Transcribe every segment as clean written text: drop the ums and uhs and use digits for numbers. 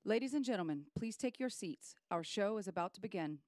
Ladies and gentlemen, please take your seats. Our show is about to begin.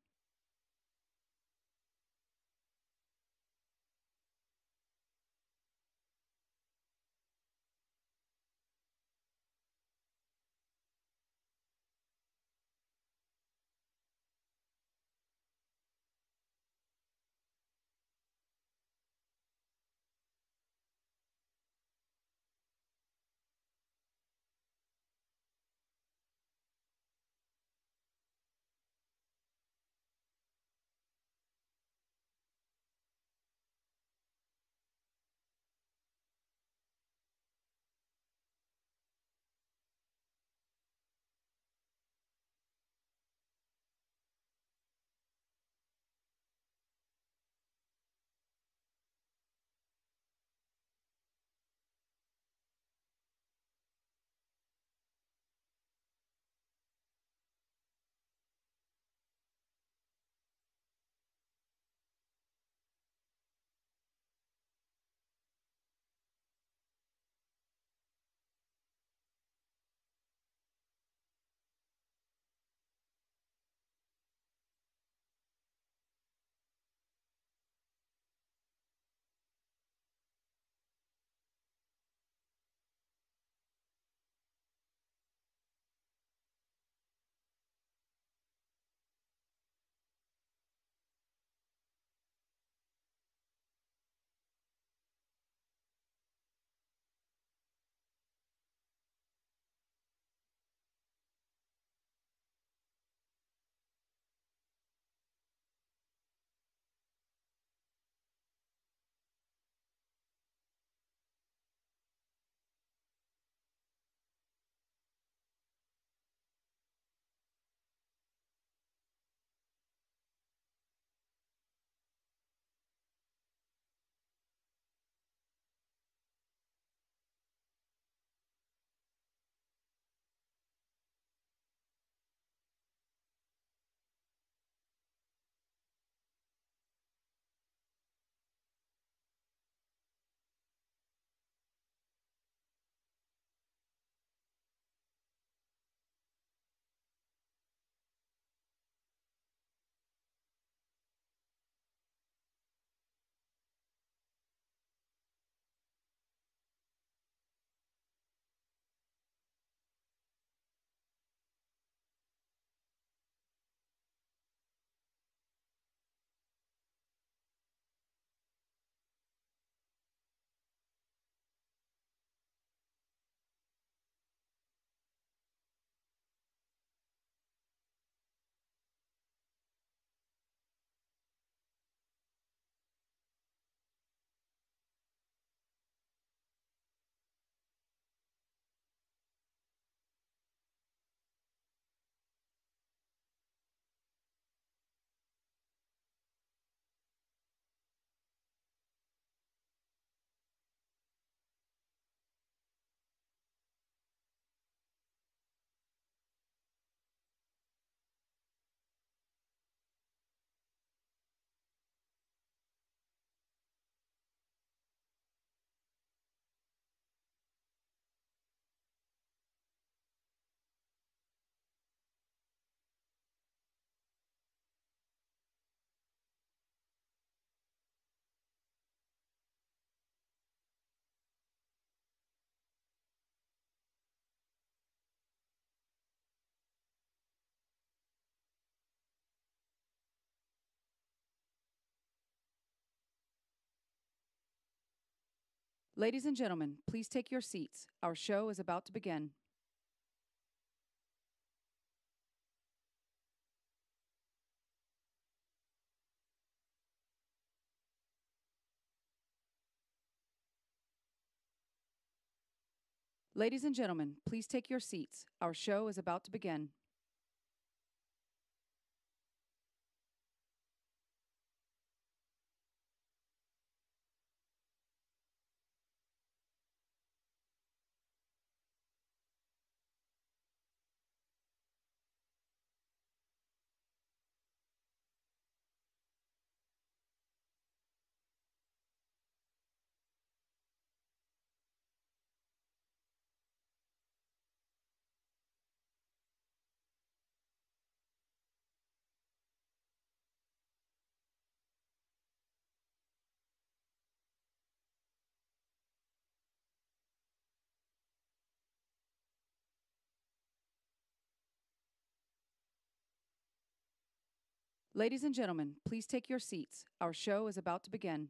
Ladies and gentlemen, please take your seats. Our show is about to begin. Ladies and gentlemen, please take your seats. Our show is about to begin. Ladies and gentlemen, please take your seats. Our show is about to begin.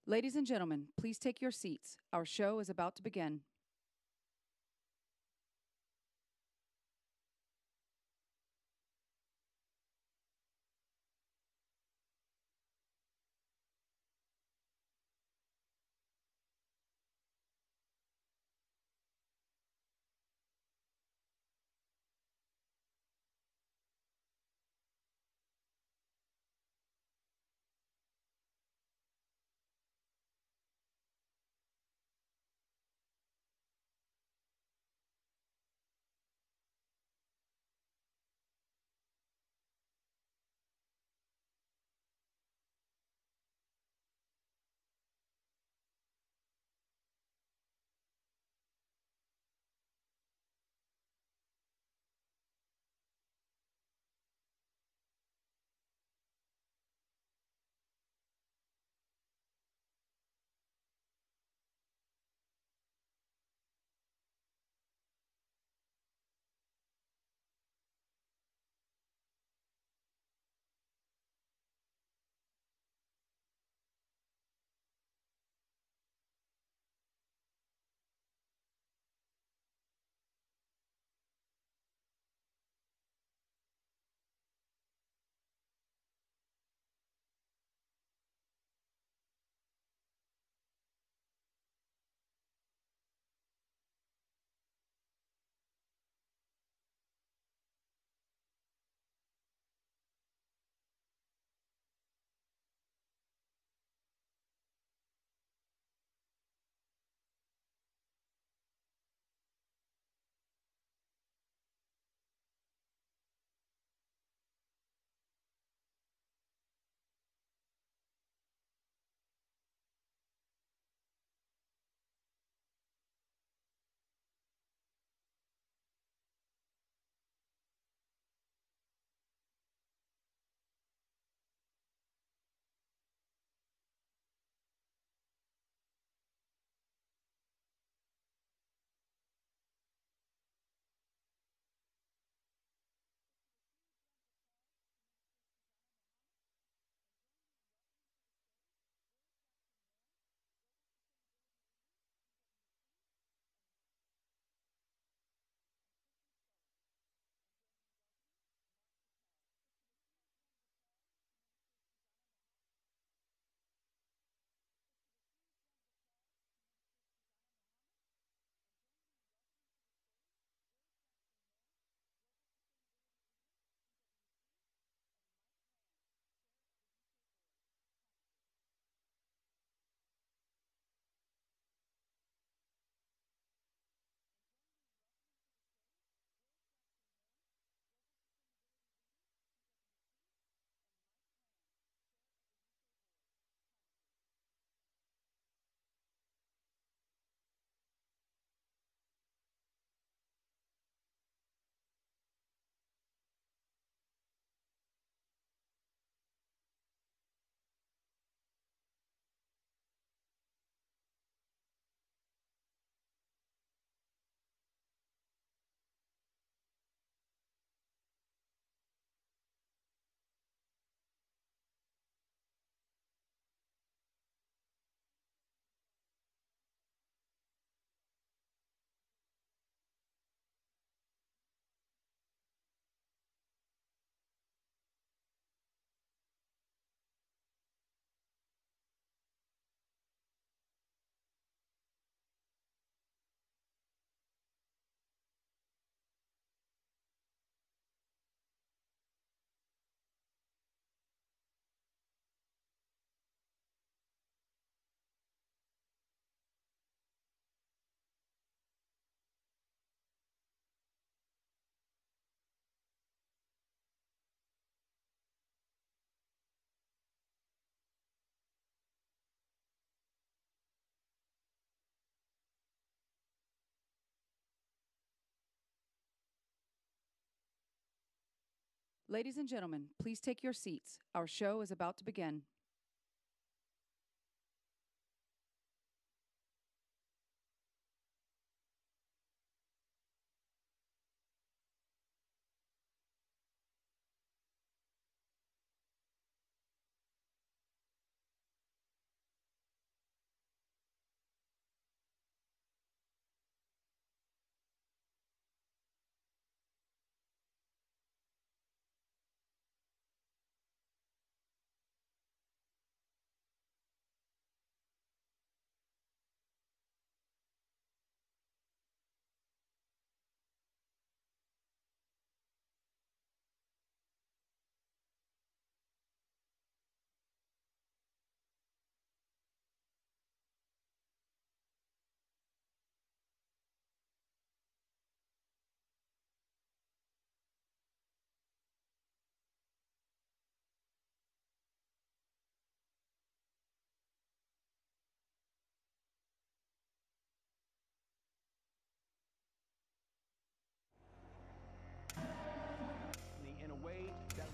Ladies and gentlemen, please take your seats. Our show is about to begin. Ladies and gentlemen, please take your seats. Our show is about to begin. In a way that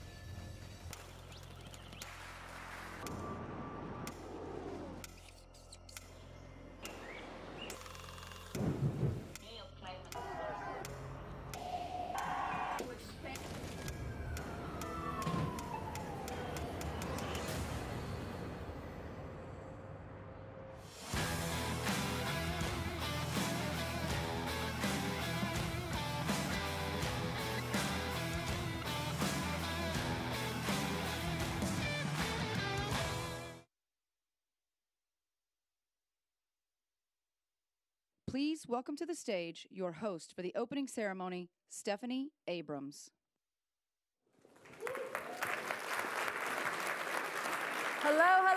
Please welcome to the stage your host for the opening ceremony, Stephanie Abrams. Hello,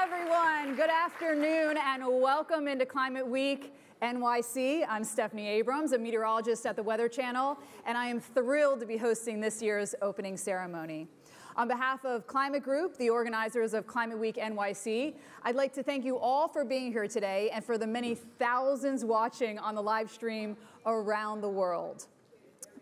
everyone. Good afternoon, and welcome into Climate Week NYC. I'm Stephanie Abrams, a meteorologist at the Weather Channel, and I am thrilled to be hosting this year's opening ceremony. On behalf of Climate Group, the organizers of Climate Week NYC, I'd like to thank you all for being here today and for the many thousands watching on the live stream around the world.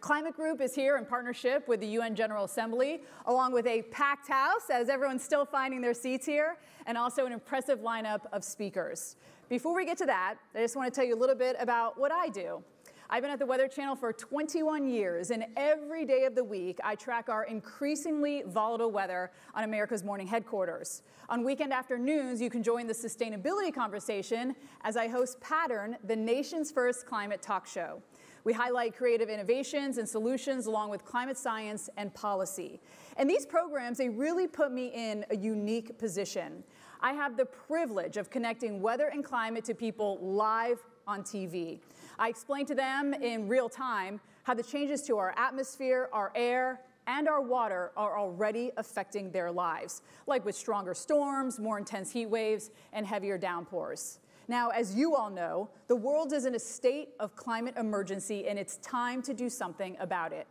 Climate Group is here in partnership with the UN General Assembly, along with a packed house, as everyone's still finding their seats here, and also an impressive lineup of speakers. Before we get to that, I just want to tell you a little bit about what I do. I've been at the Weather Channel for 21 years, and every day of the week, I track our increasingly volatile weather on America's Morning headquarters. On weekend afternoons, you can join the sustainability conversation as I host Pattern, the nation's first climate talk show. We highlight creative innovations and solutions along with climate science and policy. And these programs, they really put me in a unique position. I have the privilege of connecting weather and climate to people live on TV. I explain to them in real time how the changes to our atmosphere, our air, and our water are already affecting their lives, like with stronger storms, more intense heat waves, and heavier downpours. Now, as you all know, the world is in a state of climate emergency, and it's time to do something about it.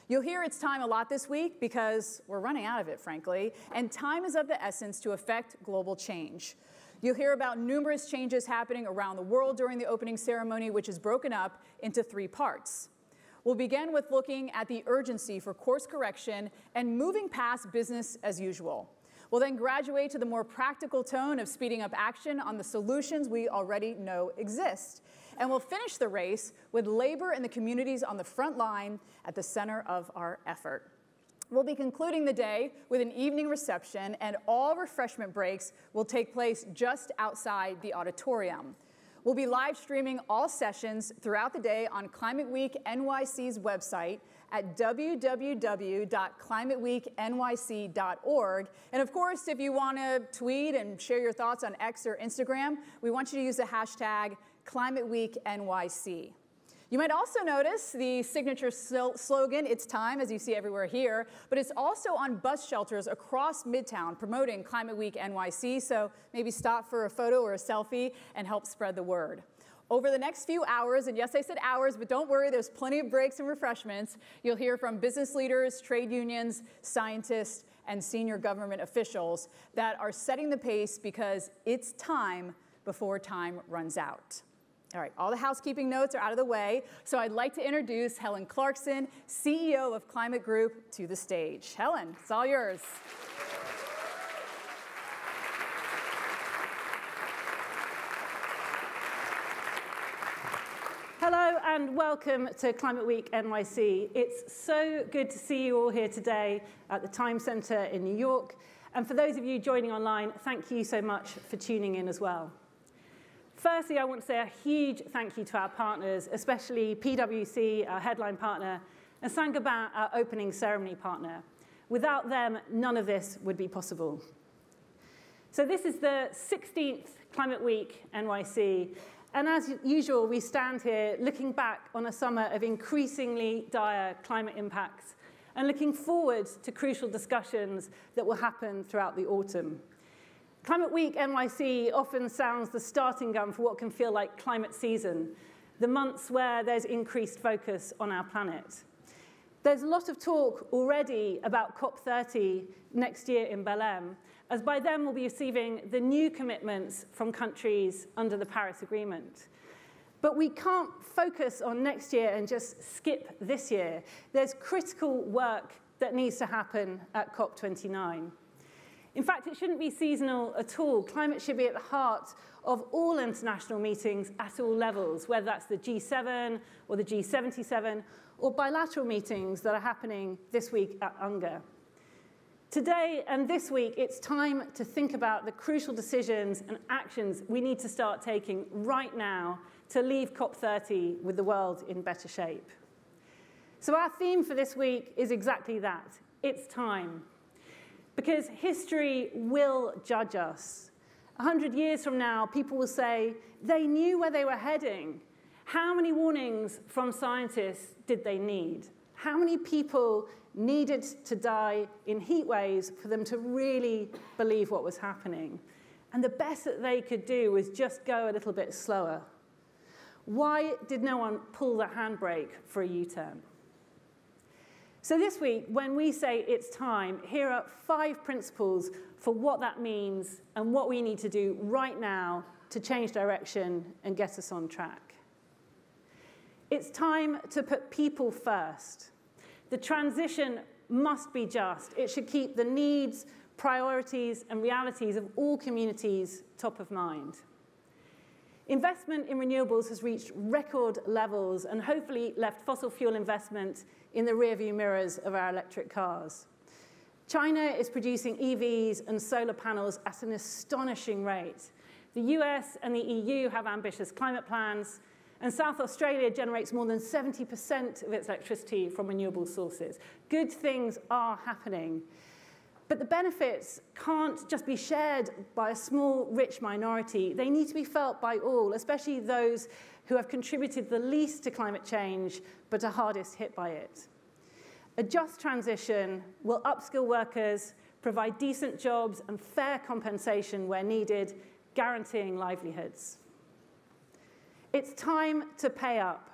You'll hear it's time a lot this week because we're running out of it, frankly, and time is of the essence to affect global change. You'll hear about numerous changes happening around the world during the opening ceremony, which is broken up into 3 parts. We'll begin with looking at the urgency for course correction and moving past business as usual. We'll then graduate to the more practical tone of speeding up action on the solutions we already know exist. And we'll finish the race with labor and the communities on the front line at the center of our effort. We'll be concluding the day with an evening reception, and all refreshment breaks will take place just outside the auditorium. We'll be live streaming all sessions throughout the day on Climate Week NYC's website at www.climateweeknyc.org. And of course, if you want to tweet and share your thoughts on X or Instagram, we want you to use the hashtag ClimateWeekNYC. You might also notice the signature slogan, "It's time," as you see everywhere here, but it's also on bus shelters across Midtown promoting Climate Week NYC, so maybe stop for a photo or a selfie and help spread the word. Over the next few hours, and yes, I said hours, but don't worry, there's plenty of breaks and refreshments, you'll hear from business leaders, trade unions, scientists, and senior government officials that are setting the pace because it's time before time runs out. All right, all the housekeeping notes are out of the way, so I'd like to introduce Helen Clarkson, CEO of Climate Group, to the stage. Helen, it's all yours. Hello and welcome to Climate Week NYC. It's so good to see you all here today at the Time Center in New York. And for those of you joining online, thank you so much for tuning in as well. Firstly, I want to say a huge thank you to our partners, especially PwC, our headline partner, and Saint-Gobain, our opening ceremony partner. Without them, none of this would be possible. So this is the 16th Climate Week NYC. And as usual, we stand here looking back on a summer of increasingly dire climate impacts and looking forward to crucial discussions that will happen throughout the autumn. Climate Week NYC often sounds the starting gun for what can feel like climate season, the months where there's increased focus on our planet. There's a lot of talk already about COP30 next year in Belém, as by then we'll be receiving the new commitments from countries under the Paris Agreement. But we can't focus on next year and just skip this year. There's critical work that needs to happen at COP29. In fact, it shouldn't be seasonal at all. Climate should be at the heart of all international meetings at all levels, whether that's the G7 or the G77, or bilateral meetings that are happening this week at UNGA. Today and this week, it's time to think about the crucial decisions and actions we need to start taking right now to leave COP30 with the world in better shape. So our theme for this week is exactly that. It's time. Because history will judge us. 100 years from now, people will say, they knew where they were heading. How many warnings from scientists did they need? How many people needed to die in heat waves for them to really believe what was happening? And the best that they could do was just go a little bit slower. Why did no one pull the handbrake for a U-turn? So this week, when we say it's time, here are 5 principles for what that means and what we need to do right now to change direction and get us on track. It's time to put people first. The transition must be just. It should keep the needs, priorities, and realities of all communities top of mind. Investment in renewables has reached record levels and hopefully left fossil fuel investment in the rearview mirrors of our electric cars. China is producing EVs and solar panels at an astonishing rate. The US and the EU have ambitious climate plans, and South Australia generates more than 70% of its electricity from renewable sources. Good things are happening. But the benefits can't just be shared by a small, rich minority. They need to be felt by all, especially those who have contributed the least to climate change but are hardest hit by it. A just transition will upskill workers, provide decent jobs and fair compensation where needed, guaranteeing livelihoods. It's time to pay up.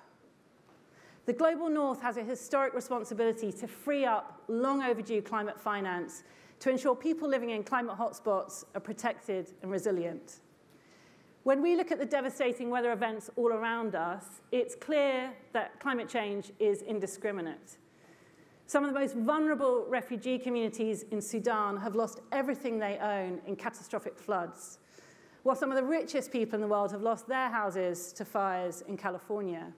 The Global North has a historic responsibility to free up long overdue climate finance to ensure people living in climate hotspots are protected and resilient. When we look at the devastating weather events all around us, it's clear that climate change is indiscriminate. Some of the most vulnerable refugee communities in Sudan have lost everything they own in catastrophic floods, while some of the richest people in the world have lost their houses to fires in California.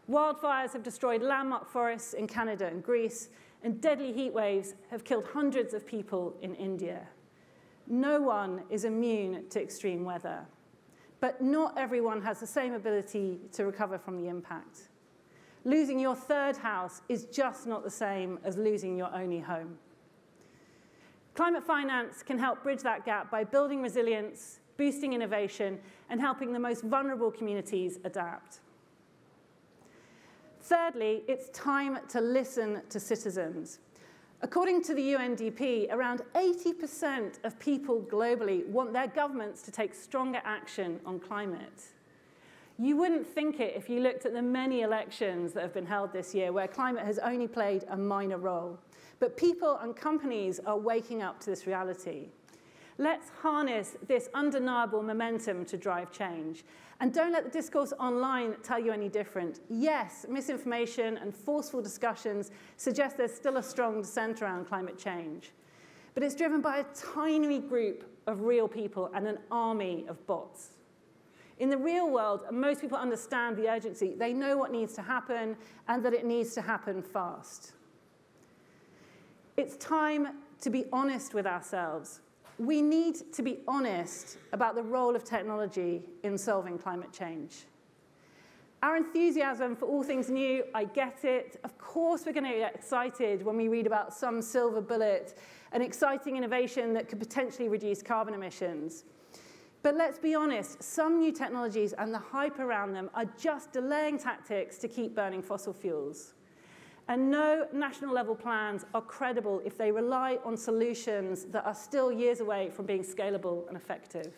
Wildfires have destroyed landmark forests in Canada and Greece, and deadly heat waves have killed hundreds of people in India. No one is immune to extreme weather, but not everyone has the same ability to recover from the impact. Losing your third house is just not the same as losing your only home. Climate finance can help bridge that gap by building resilience, boosting innovation, and helping the most vulnerable communities adapt. Thirdly, it's time to listen to citizens. According to the UNDP, around 80% of people globally want their governments to take stronger action on climate. You wouldn't think it if you looked at the many elections that have been held this year where climate has only played a minor role. But people and companies are waking up to this reality. Let's harness this undeniable momentum to drive change. And don't let the discourse online tell you any different. Yes, misinformation and forceful discussions suggest there's still a strong dissent around climate change. But it's driven by a tiny group of real people and an army of bots. In the real world, most people understand the urgency. They know what needs to happen and that it needs to happen fast. It's time to be honest with ourselves. We need to be honest about the role of technology in solving climate change. Our enthusiasm for all things new, I get it. Of course we're going to get excited when we read about some silver bullet, an exciting innovation that could potentially reduce carbon emissions. But let's be honest, some new technologies and the hype around them are just delaying tactics to keep burning fossil fuels. And no national level plans are credible if they rely on solutions that are still years away from being scalable and effective.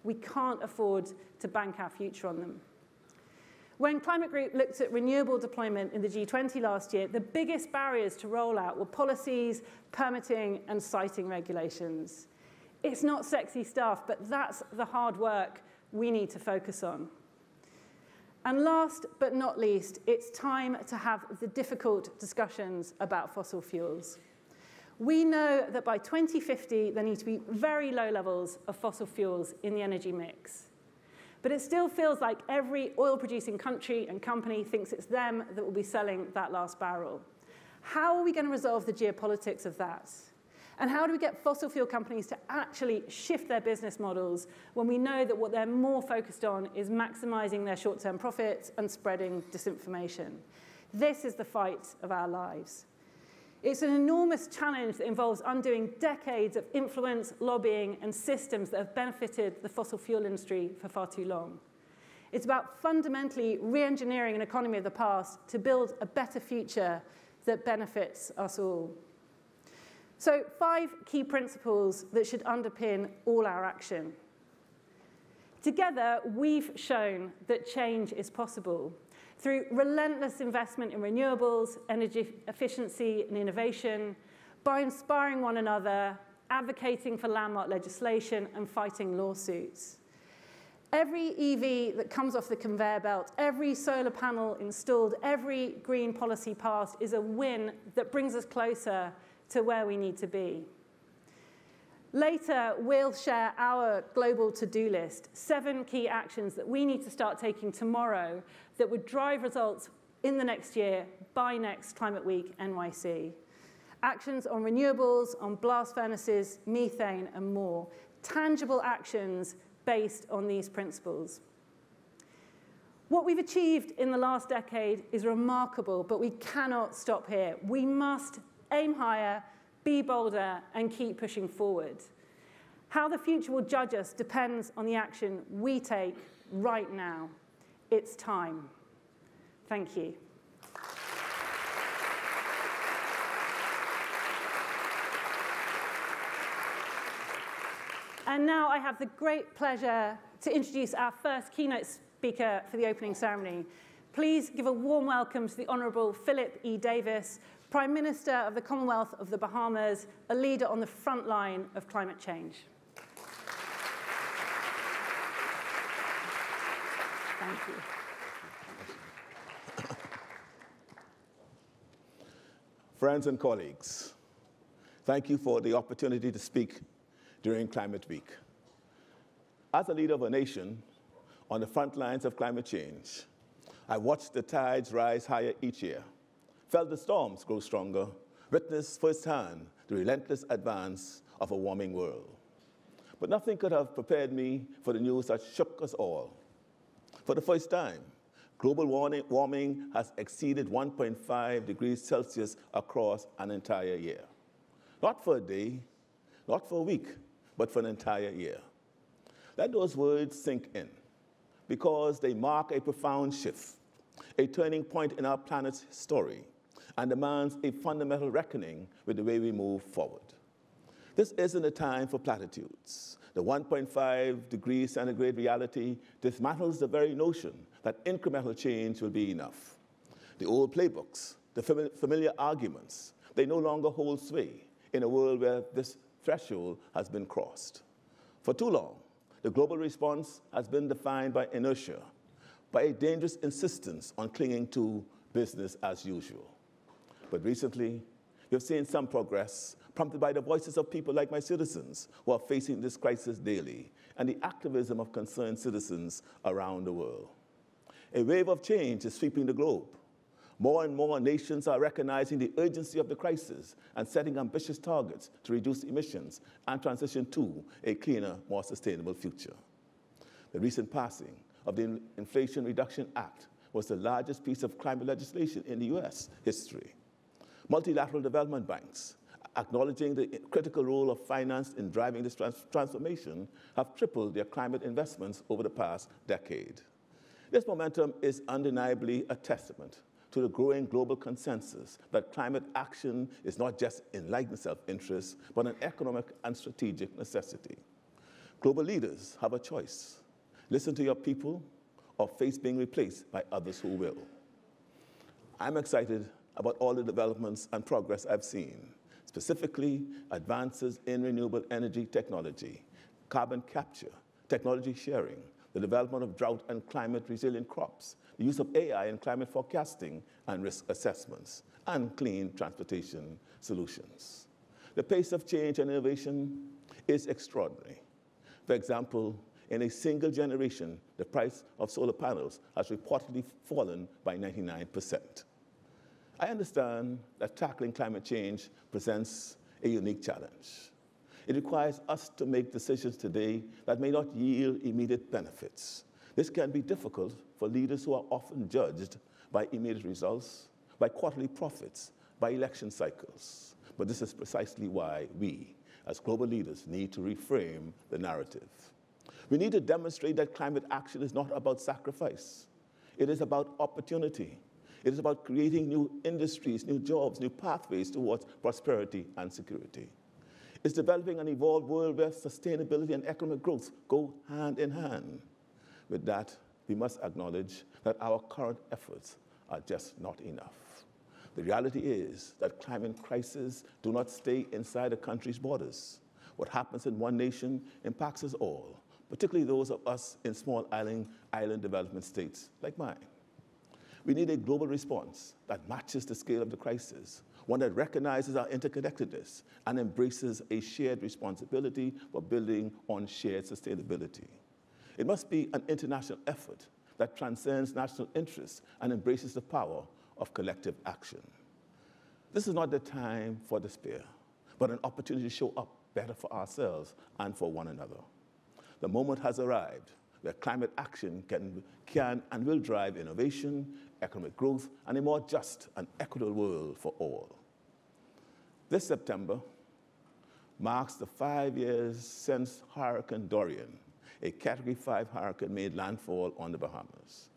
We can't afford to bank our future on them. When Climate Group looked at renewable deployment in the G20 last year, the biggest barriers to rollout were policies, permitting, and siting regulations. It's not sexy stuff, but that's the hard work we need to focus on. And last but not least, it's time to have the difficult discussions about fossil fuels. We know that by 2050, there need to be very low levels of fossil fuels in the energy mix. But it still feels like every oil-producing country and company thinks it's them that will be selling that last barrel. How are we going to resolve the geopolitics of that? And how do we get fossil fuel companies to actually shift their business models when we know that what they're more focused on is maximizing their short-term profits and spreading disinformation? This is the fight of our lives. It's an enormous challenge that involves undoing decades of influence, lobbying, and systems that have benefited the fossil fuel industry for far too long. It's about fundamentally re-engineering an economy of the past to build a better future that benefits us all. So 5 key principles that should underpin all our action. Together, we've shown that change is possible through relentless investment in renewables, energy efficiency, and innovation, by inspiring one another, advocating for landmark legislation, and fighting lawsuits. Every EV that comes off the conveyor belt, every solar panel installed, every green policy passed is a win that brings us closer to where we need to be. Later, we'll share our global to-do list, 7 key actions that we need to start taking tomorrow that would drive results in the next year by next Climate Week NYC. Actions on renewables, on blast furnaces, methane, and more. Tangible actions based on these principles. What we've achieved in the last decade is remarkable, but we cannot stop here. We must aim higher, be bolder, and keep pushing forward. How the future will judge us depends on the action we take right now. It's time. Thank you. And now I have the great pleasure to introduce our first keynote speaker for the opening ceremony. Please give a warm welcome to the Honourable Philip E. Davis, Prime Minister of the Commonwealth of the Bahamas, a leader on the front line of climate change. Thank you. Friends and colleagues, thank you for the opportunity to speak during Climate Week. As a leader of a nation on the front lines of climate change, I watched the tides rise higher each year, felt the storms grow stronger, witnessed firsthand the relentless advance of a warming world. But nothing could have prepared me for the news that shook us all. For the first time, global warming has exceeded 1.5 degrees Celsius across an entire year. Not for a day, not for a week, but for an entire year. Let those words sink in, because they mark a profound shift, a turning point in our planet's story, and demands a fundamental reckoning with the way we move forward. This isn't a time for platitudes. The 1.5 degrees centigrade reality dismantles the very notion that incremental change will be enough. The old playbooks, the familiar arguments, they no longer hold sway in a world where this threshold has been crossed. For too long, the global response has been defined by inertia, by a dangerous insistence on clinging to business as usual. But recently, we've seen some progress prompted by the voices of people like my citizens who are facing this crisis daily and the activism of concerned citizens around the world. A wave of change is sweeping the globe. More and more nations are recognizing the urgency of the crisis and setting ambitious targets to reduce emissions and transition to a cleaner, more sustainable future. The recent passing of the Inflation Reduction Act was the largest piece of climate legislation in the US history. Multilateral development banks, acknowledging the critical role of finance in driving this transformation, have tripled their climate investments over the past decade. This momentum is undeniably a testament to the growing global consensus that climate action is not just enlightened self-interest, but an economic and strategic necessity. Global leaders have a choice: listen to your people or face being replaced by others who will. I'm excited about all the developments and progress I've seen, specifically advances in renewable energy technology, carbon capture, technology sharing, the development of drought and climate-resilient crops, the use of AI in climate forecasting and risk assessments, and clean transportation solutions. The pace of change and innovation is extraordinary. For example, in a single generation, the price of solar panels has reportedly fallen by 99%. I understand that tackling climate change presents a unique challenge. It requires us to make decisions today that may not yield immediate benefits. This can be difficult for leaders who are often judged by immediate results, by quarterly profits, by election cycles. But this is precisely why we, as global leaders, need to reframe the narrative. We need to demonstrate that climate action is not about sacrifice. It is about opportunity. It is about creating new industries, new jobs, new pathways towards prosperity and security. It's developing an evolved world where sustainability and economic growth go hand in hand. With that, we must acknowledge that our current efforts are just not enough. The reality is that climate crises do not stay inside a country's borders. What happens in one nation impacts us all, particularly those of us in small island development states like mine. We need a global response that matches the scale of the crisis, one that recognizes our interconnectedness and embraces a shared responsibility for building on shared sustainability. It must be an international effort that transcends national interests and embraces the power of collective action. This is not the time for despair, but an opportunity to show up better for ourselves and for one another. The moment has arrived where climate action can and will drive innovation, economic growth, and a more just and equitable world for all. This September marks the 5 years since Hurricane Dorian, a Category 5 hurricane, made landfall on the Bahamas.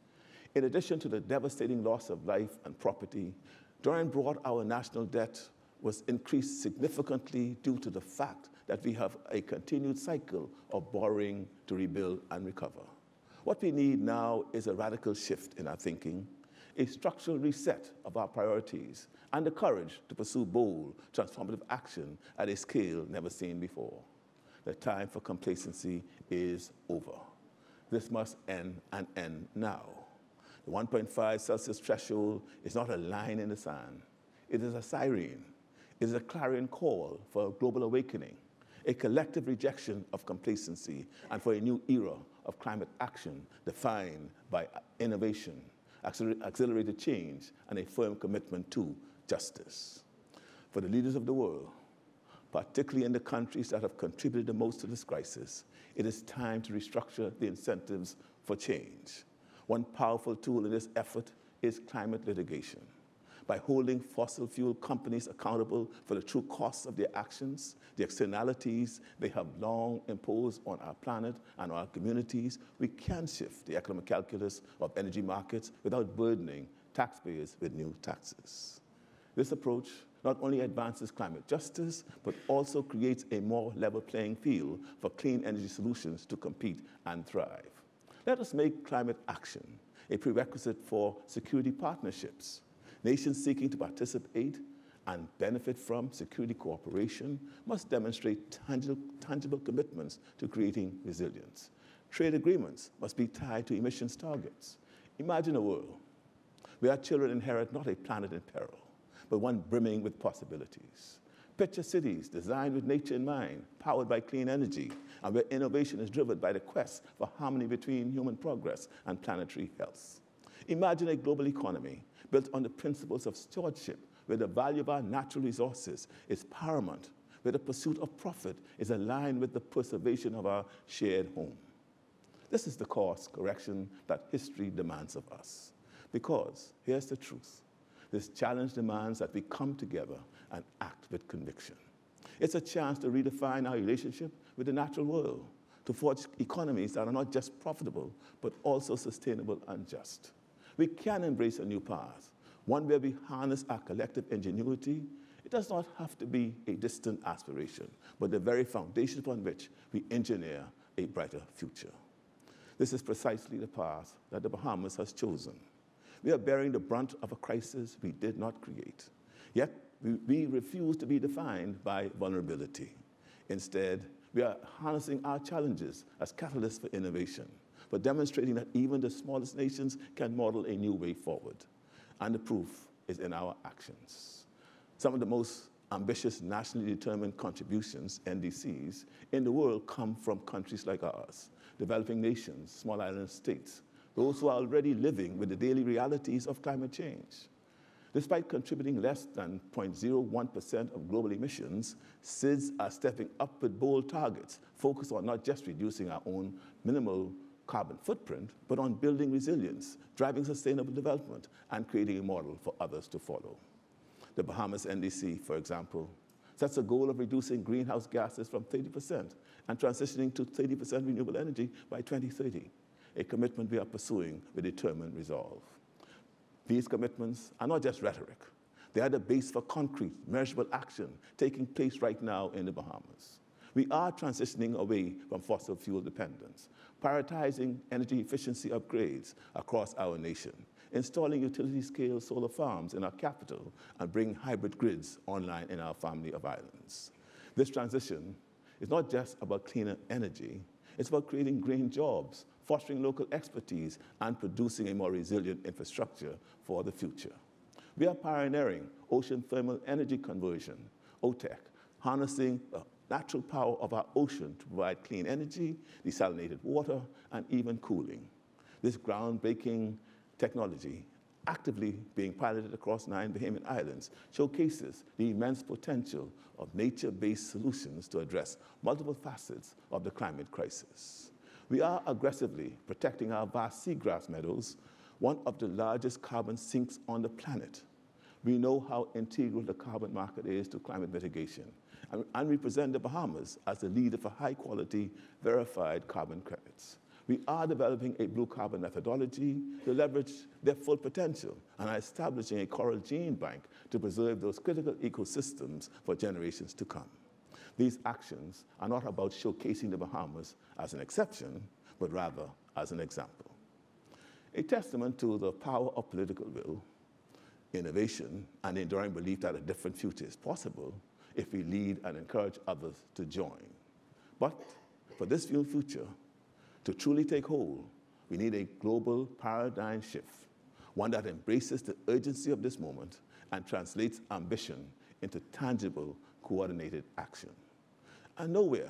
In addition to the devastating loss of life and property, Dorian brought our national debt was increased significantly due to the fact that we have a continued cycle of borrowing to rebuild and recover. What we need now is a radical shift in our thinking, a structural reset of our priorities, and the courage to pursue bold, transformative action at a scale never seen before. The time for complacency is over. This must end and end now. The 1.5 Celsius threshold is not a line in the sand. It is a siren. It is a clarion call for a global awakening, a collective rejection of complacency, and for a new era of climate action defined by innovation, accelerated change, and a firm commitment to justice. For the leaders of the world, particularly in the countries that have contributed the most to this crisis, it is time to restructure the incentives for change. One powerful tool in this effort is climate litigation. By holding fossil fuel companies accountable for the true costs of their actions, the externalities they have long imposed on our planet and our communities, we can shift the economic calculus of energy markets without burdening taxpayers with new taxes. This approach not only advances climate justice, but also creates a more level playing field for clean energy solutions to compete and thrive. Let us make climate action a prerequisite for security partnerships. Nations seeking to participate and benefit from security cooperation must demonstrate tangible commitments to creating resilience. Trade agreements must be tied to emissions targets. Imagine a world where our children inherit not a planet in peril, but one brimming with possibilities. Picture cities designed with nature in mind, powered by clean energy, and where innovation is driven by the quest for harmony between human progress and planetary health. Imagine a global economy built on the principles of stewardship, where the value of our natural resources is paramount, where the pursuit of profit is aligned with the preservation of our shared home. This is the course correction that history demands of us. Because, here's the truth, this challenge demands that we come together and act with conviction. It's a chance to redefine our relationship with the natural world, to forge economies that are not just profitable, but also sustainable and just. We can embrace a new path, one where we harness our collective ingenuity. It does not have to be a distant aspiration, but the very foundation upon which we engineer a brighter future. This is precisely the path that the Bahamas has chosen. We are bearing the brunt of a crisis we did not create. Yet, we refuse to be defined by vulnerability. Instead, we are harnessing our challenges as catalysts for innovation, but demonstrating that even the smallest nations can model a new way forward. And the proof is in our actions. Some of the most ambitious nationally determined contributions, NDCs, in the world come from countries like ours, developing nations, small island states, those who are already living with the daily realities of climate change. Despite contributing less than 0.01% of global emissions, SIDS are stepping up with bold targets, focused on not just reducing our own minimal carbon footprint, but on building resilience, driving sustainable development, and creating a model for others to follow. The Bahamas NDC, for example, sets a goal of reducing greenhouse gases from 30% and transitioning to 30% renewable energy by 2030, a commitment we are pursuing with determined resolve. These commitments are not just rhetoric. They are the base for concrete, measurable action taking place right now in the Bahamas. We are transitioning away from fossil fuel dependence, prioritizing energy efficiency upgrades across our nation, installing utility-scale solar farms in our capital, and bringing hybrid grids online in our family of islands. This transition is not just about cleaner energy, it's about creating green jobs, fostering local expertise, and producing a more resilient infrastructure for the future. We are pioneering ocean thermal energy conversion, OTEC, harnessing the natural power of our ocean to provide clean energy, desalinated water, and even cooling. This groundbreaking technology, actively being piloted across 9 Bahamian islands, showcases the immense potential of nature-based solutions to address multiple facets of the climate crisis. We are aggressively protecting our vast seagrass meadows, one of the largest carbon sinks on the planet. We know how integral the carbon market is to climate mitigation, and we present the Bahamas as the leader for high-quality, verified carbon credits. We are developing a blue carbon methodology to leverage their full potential and are establishing a coral gene bank to preserve those critical ecosystems for generations to come. These actions are not about showcasing the Bahamas as an exception, but rather as an example. A testament to the power of political will, innovation, and the enduring belief that a different future is possible if we lead and encourage others to join. But for this new future to truly take hold, we need a global paradigm shift, one that embraces the urgency of this moment and translates ambition into tangible, coordinated action. And nowhere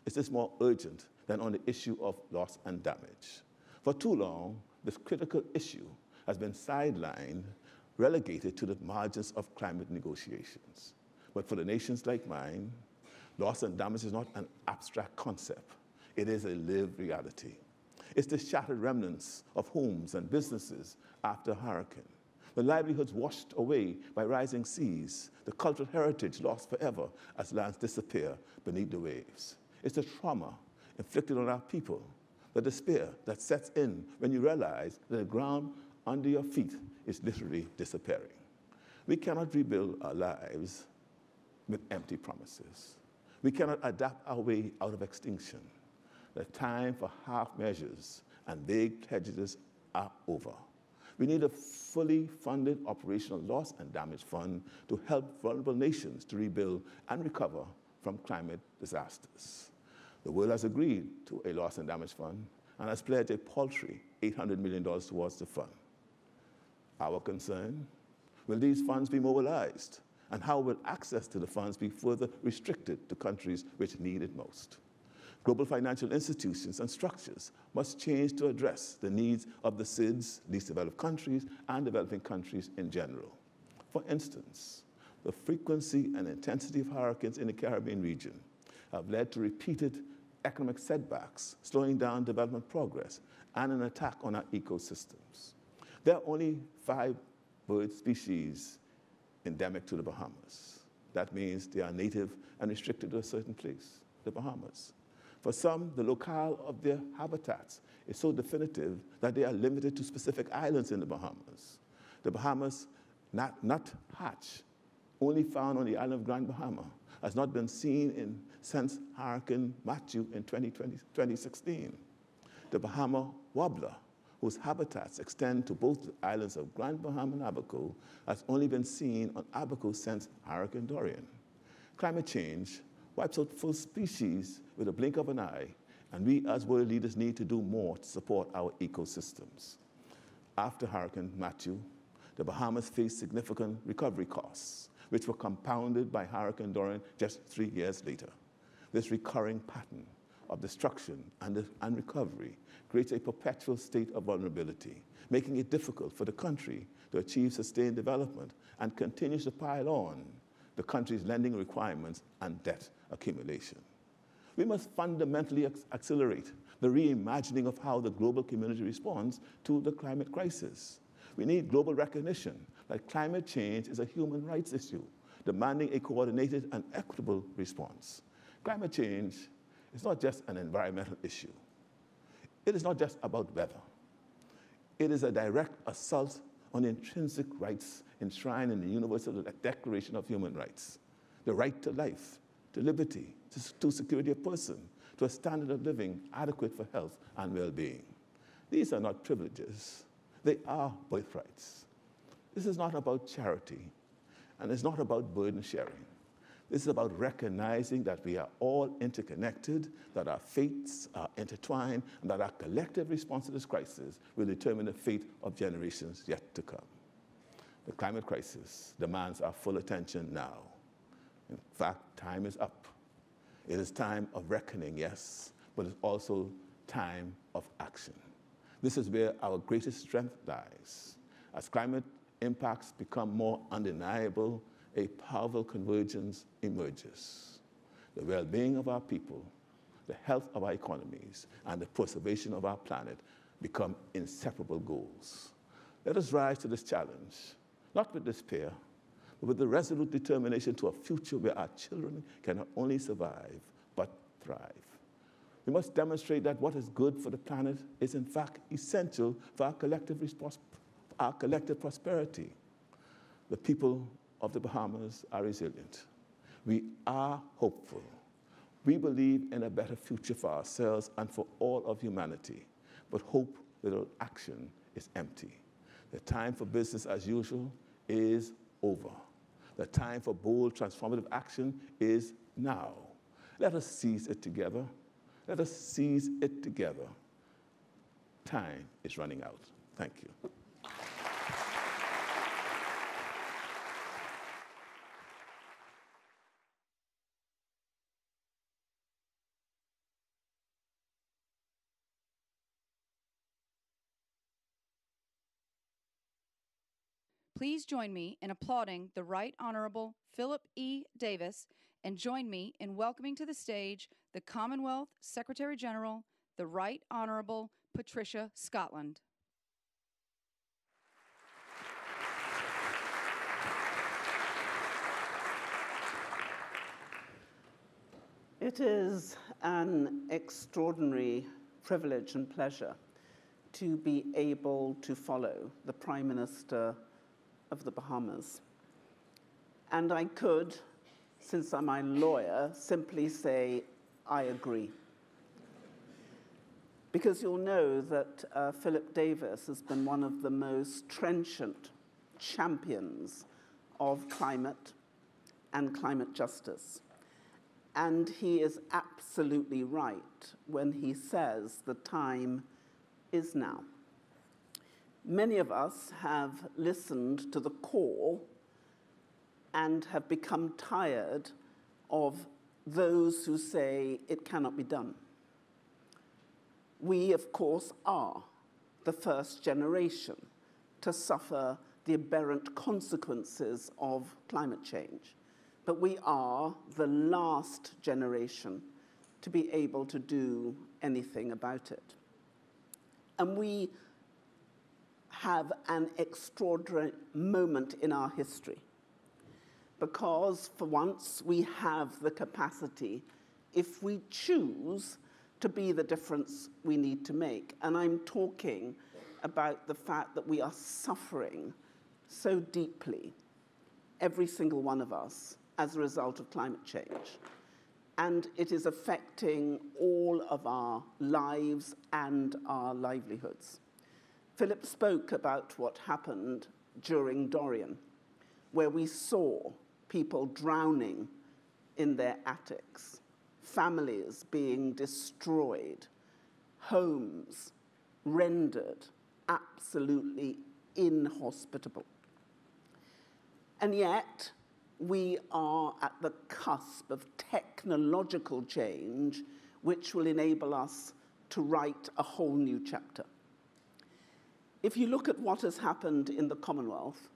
is this more urgent than on the issue of loss and damage. For too long, this critical issue has been sidelined, relegated to the margins of climate negotiations. But for the nations like mine, loss and damage is not an abstract concept. It is a lived reality. It's the shattered remnants of homes and businesses after a hurricane, the livelihoods washed away by rising seas, the cultural heritage lost forever as lands disappear beneath the waves. It's the trauma inflicted on our people, the despair that sets in when you realize that the ground under your feet is literally disappearing. We cannot rebuild our lives with empty promises. We cannot adapt our way out of extinction. The time for half measures and vague pledges are over. We need a fully funded operational loss and damage fund to help vulnerable nations to rebuild and recover from climate disasters. The world has agreed to a loss and damage fund and has pledged a paltry $800 million towards the fund. Our concern, will these funds be mobilized? And how will access to the funds be further restricted to countries which need it most? Global financial institutions and structures must change to address the needs of the SIDS, least developed countries, and developing countries in general. For instance, the frequency and intensity of hurricanes in the Caribbean region have led to repeated economic setbacks, slowing down development progress, and an attack on our ecosystems. There are only 5 bird species endemic to the Bahamas. That means they are native and restricted to a certain place, the Bahamas. For some, the locale of their habitats is so definitive that they are limited to specific islands in the Bahamas. The Bahamas nuthatch, only found on the island of Grand Bahama, has not been seen since Hurricane Matthew in 2016. The Bahama warbler, whose habitats extend to both the islands of Grand Bahama and Abaco, has only been seen on Abaco since Hurricane Dorian. Climate change wipes out full species with a blink of an eye, and we as world leaders need to do more to support our ecosystems. After Hurricane Matthew, the Bahamas faced significant recovery costs, which were compounded by Hurricane Dorian just 3 years later. This recurring pattern of destruction and recovery creates a perpetual state of vulnerability, making it difficult for the country to achieve sustained development and continues to pile on the country's lending requirements and debt accumulation. We must fundamentally accelerate the reimagining of how the global community responds to the climate crisis. We need global recognition that climate change is a human rights issue, demanding a coordinated and equitable response. Climate change is not just an environmental issue. It is not just about weather. It is a direct assault on the intrinsic rights enshrined in the Universal Declaration of Human Rights: the right to life, to liberty, to security of person, to a standard of living adequate for health and well-being. These are not privileges. They are birthrights. This is not about charity, and it's not about burden sharing. This is about recognizing that we are all interconnected, that our fates are intertwined, and that our collective response to this crisis will determine the fate of generations yet to come. The climate crisis demands our full attention now. In fact, time is up. It is time of reckoning, yes, but it's also time of action. This is where our greatest strength lies. As climate impacts become more undeniable, a powerful convergence emerges. The well-being of our people, the health of our economies, and the preservation of our planet become inseparable goals. Let us rise to this challenge, not with despair, but with the resolute determination to a future where our children can not only survive, but thrive. We must demonstrate that what is good for the planet is in fact essential for our collective prosperity. The people of the Bahamas are resilient. We are hopeful. We believe in a better future for ourselves and for all of humanity. But hope without action is empty. The time for business as usual is over. The time for bold, transformative action is now. Let us seize it together. Let us seize it together. Time is running out. Thank you. Please join me in applauding the Right Honorable Philip E. Davis, and join me in welcoming to the stage the Commonwealth Secretary General, the Right Honorable Patricia Scotland. It is an extraordinary privilege and pleasure to be able to follow the Prime Minister of the Bahamas. And I could, since I'm a lawyer, simply say, I agree. because you'll know that Philip Davis has been one of the most trenchant champions of climate and climate justice. And he is absolutely right when he says the time is now. Many of us have listened to the call and have become tired of those who say it cannot be done. We, of course, are the first generation to suffer the aberrant consequences of climate change. But we are the last generation to be able to do anything about it. And we have an extraordinary moment in our history, because for once we have the capacity, if we choose, to be the difference we need to make. And I'm talking about the fact that we are suffering so deeply, every single one of us, as a result of climate change. And it is affecting all of our lives and our livelihoods. Philip spoke about what happened during Dorian, where we saw people drowning in their attics, families being destroyed, homes rendered absolutely inhospitable. And yet, we are at the cusp of technological change which will enable us to write a whole new chapter. If you look at what has happened in the Commonwealth,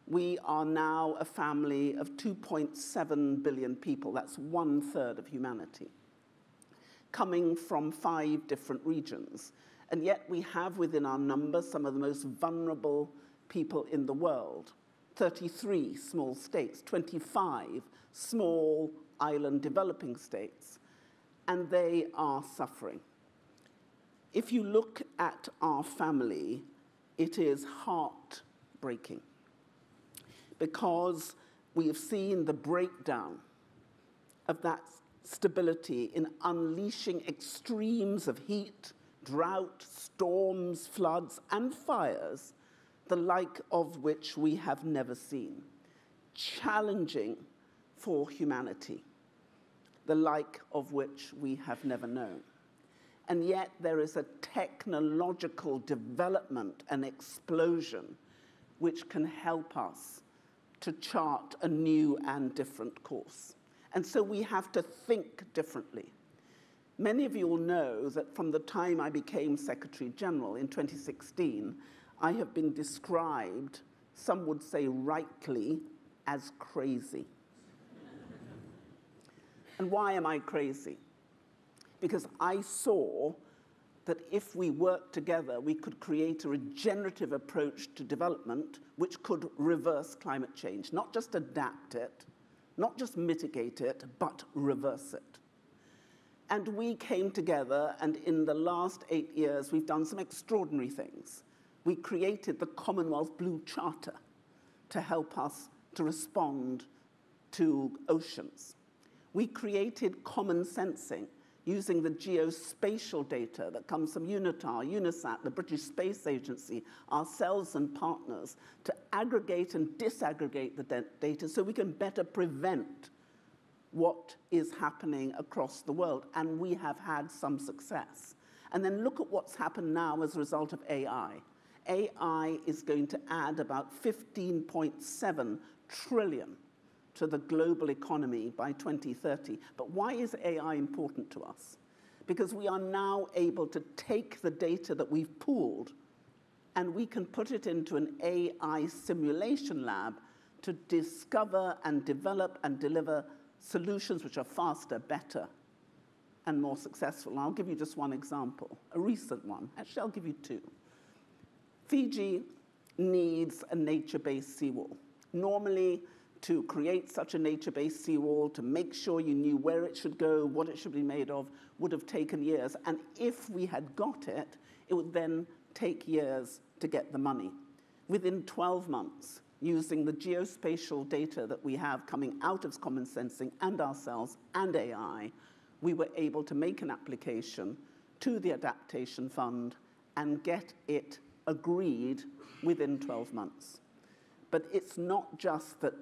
we are now a family of 2.7 billion people. That's 1/3 of humanity, coming from 5 different regions. And yet we have within our numbers some of the most vulnerable people in the world. 33 small states, 25 small island developing states, and they are suffering. If you look at our family, it is heartbreaking, because we have seen the breakdown of that stability in unleashing extremes of heat, drought, storms, floods, and fires, the like of which we have never seen, challenging for humanity, the like of which we have never known. And yet there is a technological development and explosion which can help us to chart a new and different course. And so we have to think differently. Many of you will know that from the time I became Secretary General in 2016, I have been described, some would say rightly, as crazy. And why am I crazy? Because I saw that if we worked together, we could create a regenerative approach to development which could reverse climate change, not just adapt it, not just mitigate it, but reverse it. And we came together, and in the last 8 years, we've done some extraordinary things. We created the Commonwealth Blue Charter to help us to respond to oceans. We created common sensing using the geospatial data that comes from UNITAR, UNISAT, the British Space Agency, ourselves and partners, to aggregate and disaggregate the data so we can better prevent what is happening across the world. And we have had some success. And then look at what's happened now as a result of AI. AI is going to add about 15.7 trillion to the global economy by 2030. But why is AI important to us? Because we are now able to take the data that we've pooled and we can put it into an AI simulation lab to discover and develop and deliver solutions which are faster, better, and more successful. And I'll give you just one example, a recent one. Actually, I'll give you 2. Fiji needs a nature-based seawall. Normally, to create such a nature-based seawall, to make sure you knew where it should go, what it should be made of, would have taken years. And if we had got it, it would then take years to get the money. Within 12 months, using the geospatial data that we have coming out of common sensing and ourselves and AI, we were able to make an application to the Adaptation Fund and get it agreed within 12 months. But it's not just that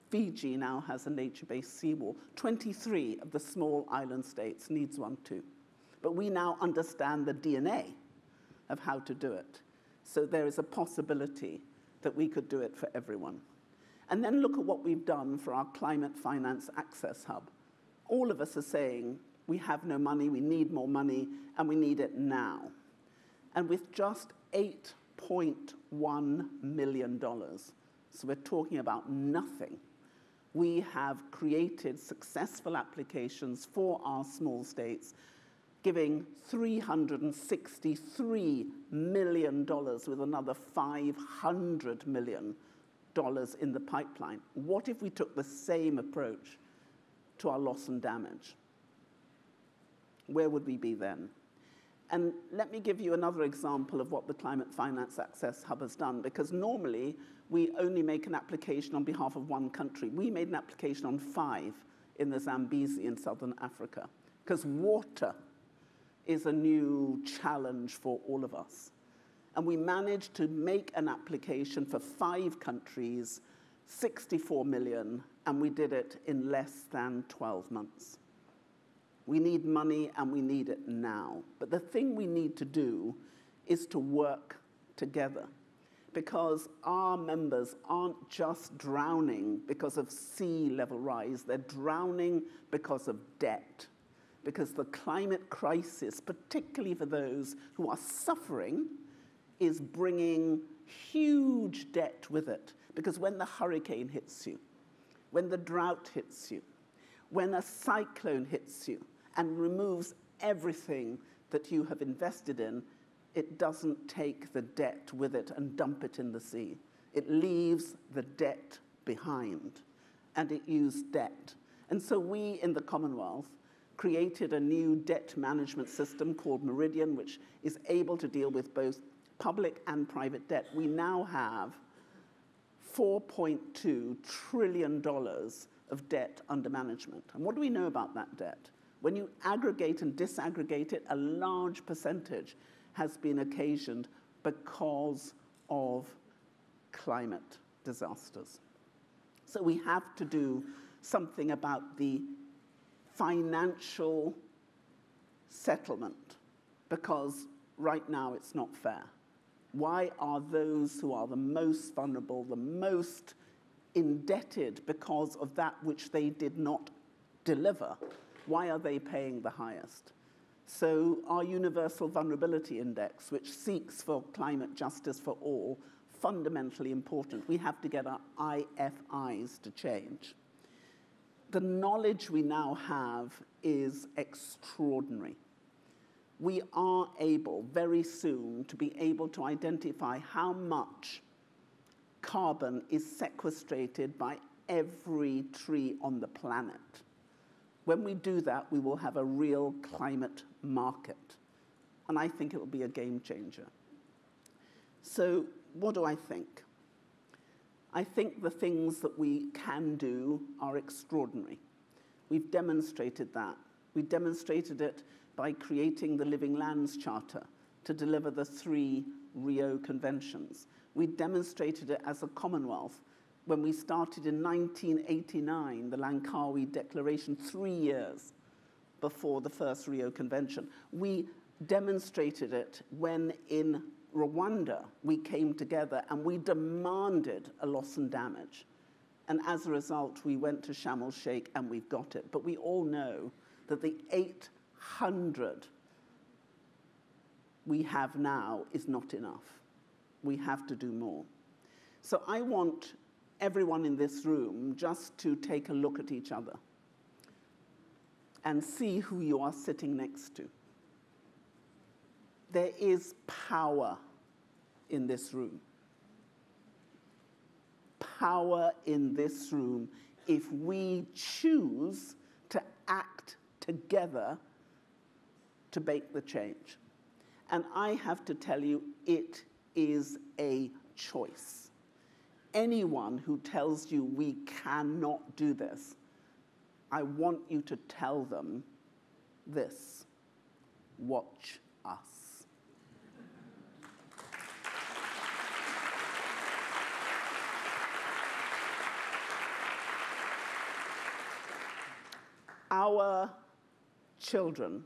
Fiji now has a nature-based seawall. 23 of the small island states needs one too. But we now understand the DNA of how to do it. So there is a possibility that we could do it for everyone. And then look at what we've done for our Climate Finance Access Hub. All of us are saying, we have no money, we need more money, and we need it now. And with just $8.1 million, so we're talking about nothing, we have created successful applications for our small states, giving $363 million with another $500 million in the pipeline. What if we took the same approach to our loss and damage? Where would we be then? And let me give you another example of what the Climate Finance Access Hub has done, because normally we only make an application on behalf of one country. We made an application on 5 in the Zambezi in southern Africa, because water is a new challenge for all of us. And we managed to make an application for 5 countries, 64 million, and we did it in less than 12 months. We need money, and we need it now. But the thing we need to do is to work together, because our members aren't just drowning because of sea level rise. They're drowning because of debt, because the climate crisis, particularly for those who are suffering, is bringing huge debt with it. Because when the hurricane hits you, when the drought hits you, when a cyclone hits you and removes everything that you have invested in, it doesn't take the debt with it and dump it in the sea. It leaves the debt behind, and it used debt. And so we in the Commonwealth created a new debt management system called Meridian, which is able to deal with both public and private debt. We now have $4.2 trillion of debt under management. And what do we know about that debt? When you aggregate and disaggregate it, a large percentage has been occasioned because of climate disasters. So we have to do something about the financial settlement, because right now it's not fair. Why are those who are the most vulnerable, the most indebted because of that which they did not deliver, why are they paying the highest? So our Universal Vulnerability Index, which seeks for climate justice for all, fundamentally important. We have to get our IFIs to change. The knowledge we now have is extraordinary. We are able, very soon, to be able to identify how much carbon is sequestrated by every tree on the planet. When we do that, we will have a real climate market. And I think it will be a game changer. So what do I think? I think the things that we can do are extraordinary. We've demonstrated that. We demonstrated it by creating the Living Lands Charter to deliver the 3 Rio Conventions. We demonstrated it as a Commonwealth when we started in 1989, the Langkawi Declaration, 3 years before the first Rio Convention. We demonstrated it when in Rwanda we came together and we demanded a loss and damage. And as a result, we went to Sharm el-Sheikh and we've got it. But we all know that the 800 we have now is not enough. We have to do more. So I want everyone in this room just to take a look at each other and see who you are sitting next to. There is power in this room. Power in this room if we choose to act together to make the change. And I have to tell you, it is a choice. Anyone who tells you we cannot do this, I want you to tell them this. watch us. Our children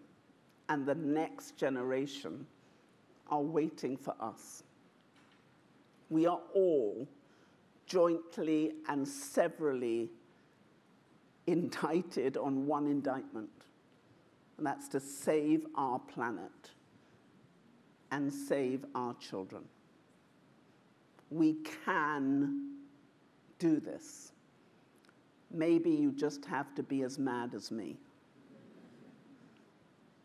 and the next generation are waiting for us. We are all jointly and severally indicted on one indictment, and that's to save our planet and save our children. We can do this. Maybe you just have to be as mad as me.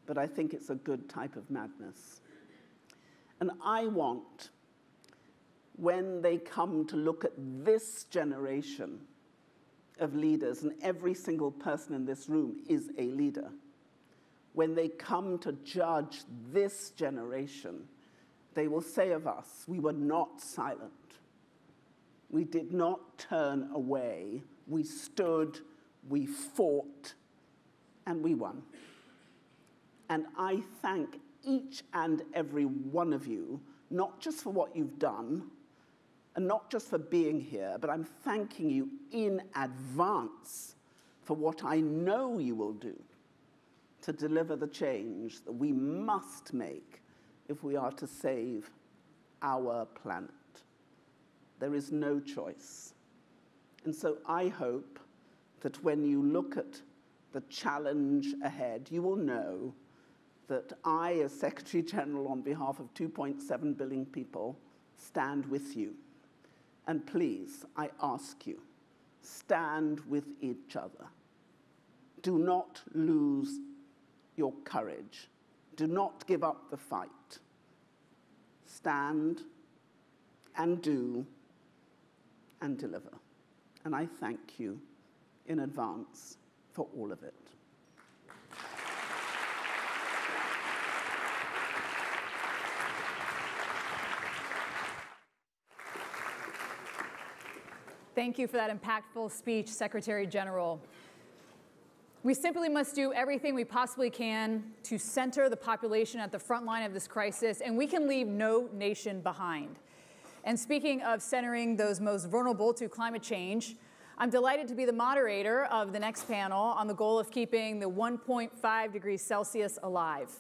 But I think it's a good type of madness. And I want, when they come to look at this generation of leaders, and every single person in this room is a leader, when they come to judge this generation, they will say of us, we were not silent. We did not turn away. We stood, we fought, and we won. And I thank each and every one of you, not just for what you've done, and not just for being here, but I'm thanking you in advance for what I know you will do to deliver the change that we must make if we are to save our planet. There is no choice. And so I hope that when you look at the challenge ahead, you will know that I, as Secretary General on behalf of 2.7 billion people, stand with you. And please, I ask you, stand with each other. Do not lose your courage. Do not give up the fight. Stand and do and deliver. And I thank you in advance for all of it. Thank you for that impactful speech, Secretary General. We simply must do everything we possibly can to center the population at the front line of this crisis, and we can leave no nation behind. And speaking of centering those most vulnerable to climate change, I'm delighted to be the moderator of the next panel on the goal of keeping the 1.5 degrees Celsius alive.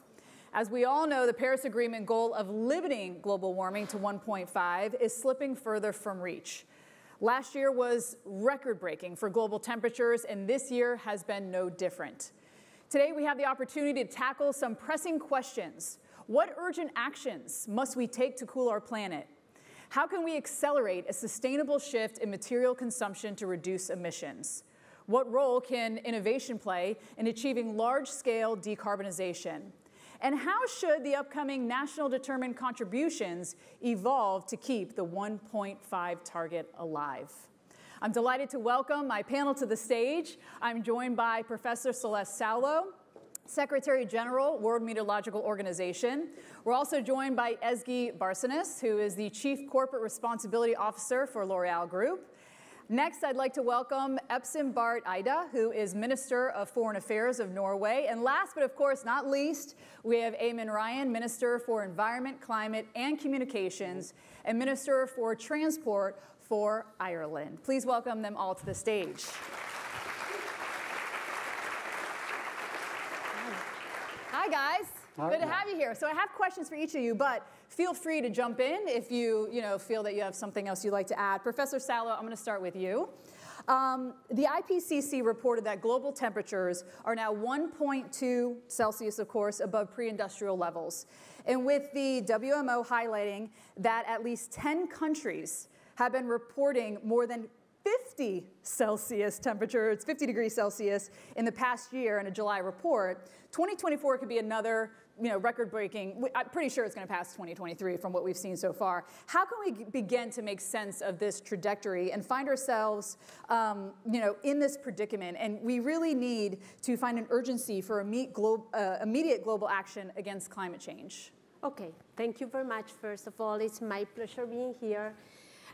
As we all know, the Paris Agreement goal of limiting global warming to 1.5 is slipping further from reach. Last year was record-breaking for global temperatures, and this year has been no different. Today, we have the opportunity to tackle some pressing questions. What urgent actions must we take to cool our planet? How can we accelerate a sustainable shift in material consumption to reduce emissions? What role can innovation play in achieving large-scale decarbonization? And how should the upcoming national determined contributions evolve to keep the 1.5 target alive? I'm delighted to welcome my panel to the stage. I'm joined by Professor Celeste Saulo, Secretary General, World Meteorological Organization. We're also joined by Ezgi Barsanis, who is the Chief Corporate Responsibility Officer for L'Oreal Group. Next, I'd like to welcome Espen Barth Eide, who is Minister of Foreign Affairs of Norway. And last but of course not least, we have Eamon Ryan, Minister for Environment, Climate and Communications, and Minister for Transport for Ireland. Please welcome them all to the stage. Hi, guys. Good to have you here. So I have questions for each of you, but feel free to jump in if you feel that you have something else you'd like to add. Professor Saulo, I'm going to start with you. The IPCC reported that global temperatures are now 1.2 Celsius, of course, above pre-industrial levels. And with the WMO highlighting that at least 10 countries have been reporting more than 50 Celsius temperatures, 50 degrees Celsius in the past year in a July report, 2024 could be another record-breaking. I'm pretty sure it's going to pass 2023 from what we've seen so far. How can we begin to make sense of this trajectory and find ourselves in this predicament? And we really need to find an urgency for immediate global action against climate change. Okay, thank you very much. First of all, it's my pleasure being here.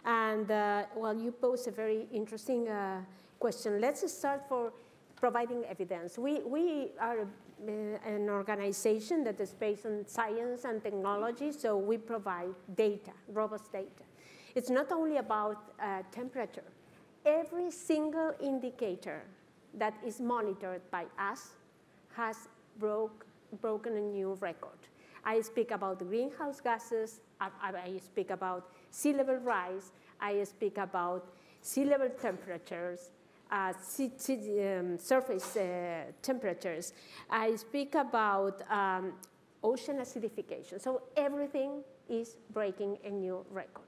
And well, you posed a very interesting question. Let's start for providing evidence. We are an organization that is based on science and technology, so we provide data, robust data. It's not only about temperature. Every single indicator that is monitored by us has broken a new record. I speak about greenhouse gases, I speak about sea level rise, I speak about sea level temperatures, surface temperatures. I speak about ocean acidification. So everything is breaking a new record.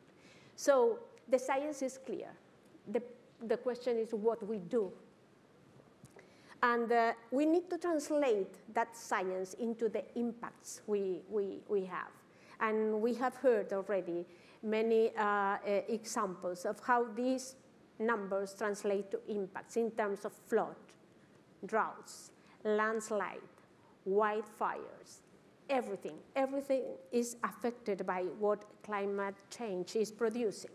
So the science is clear. The question is what we do. And we need to translate that science into the impacts we have. And we have heard already many examples of how these numbers translate to impacts in terms of flood, droughts, landslide, wildfires, everything. Everything is affected by what climate change is producing.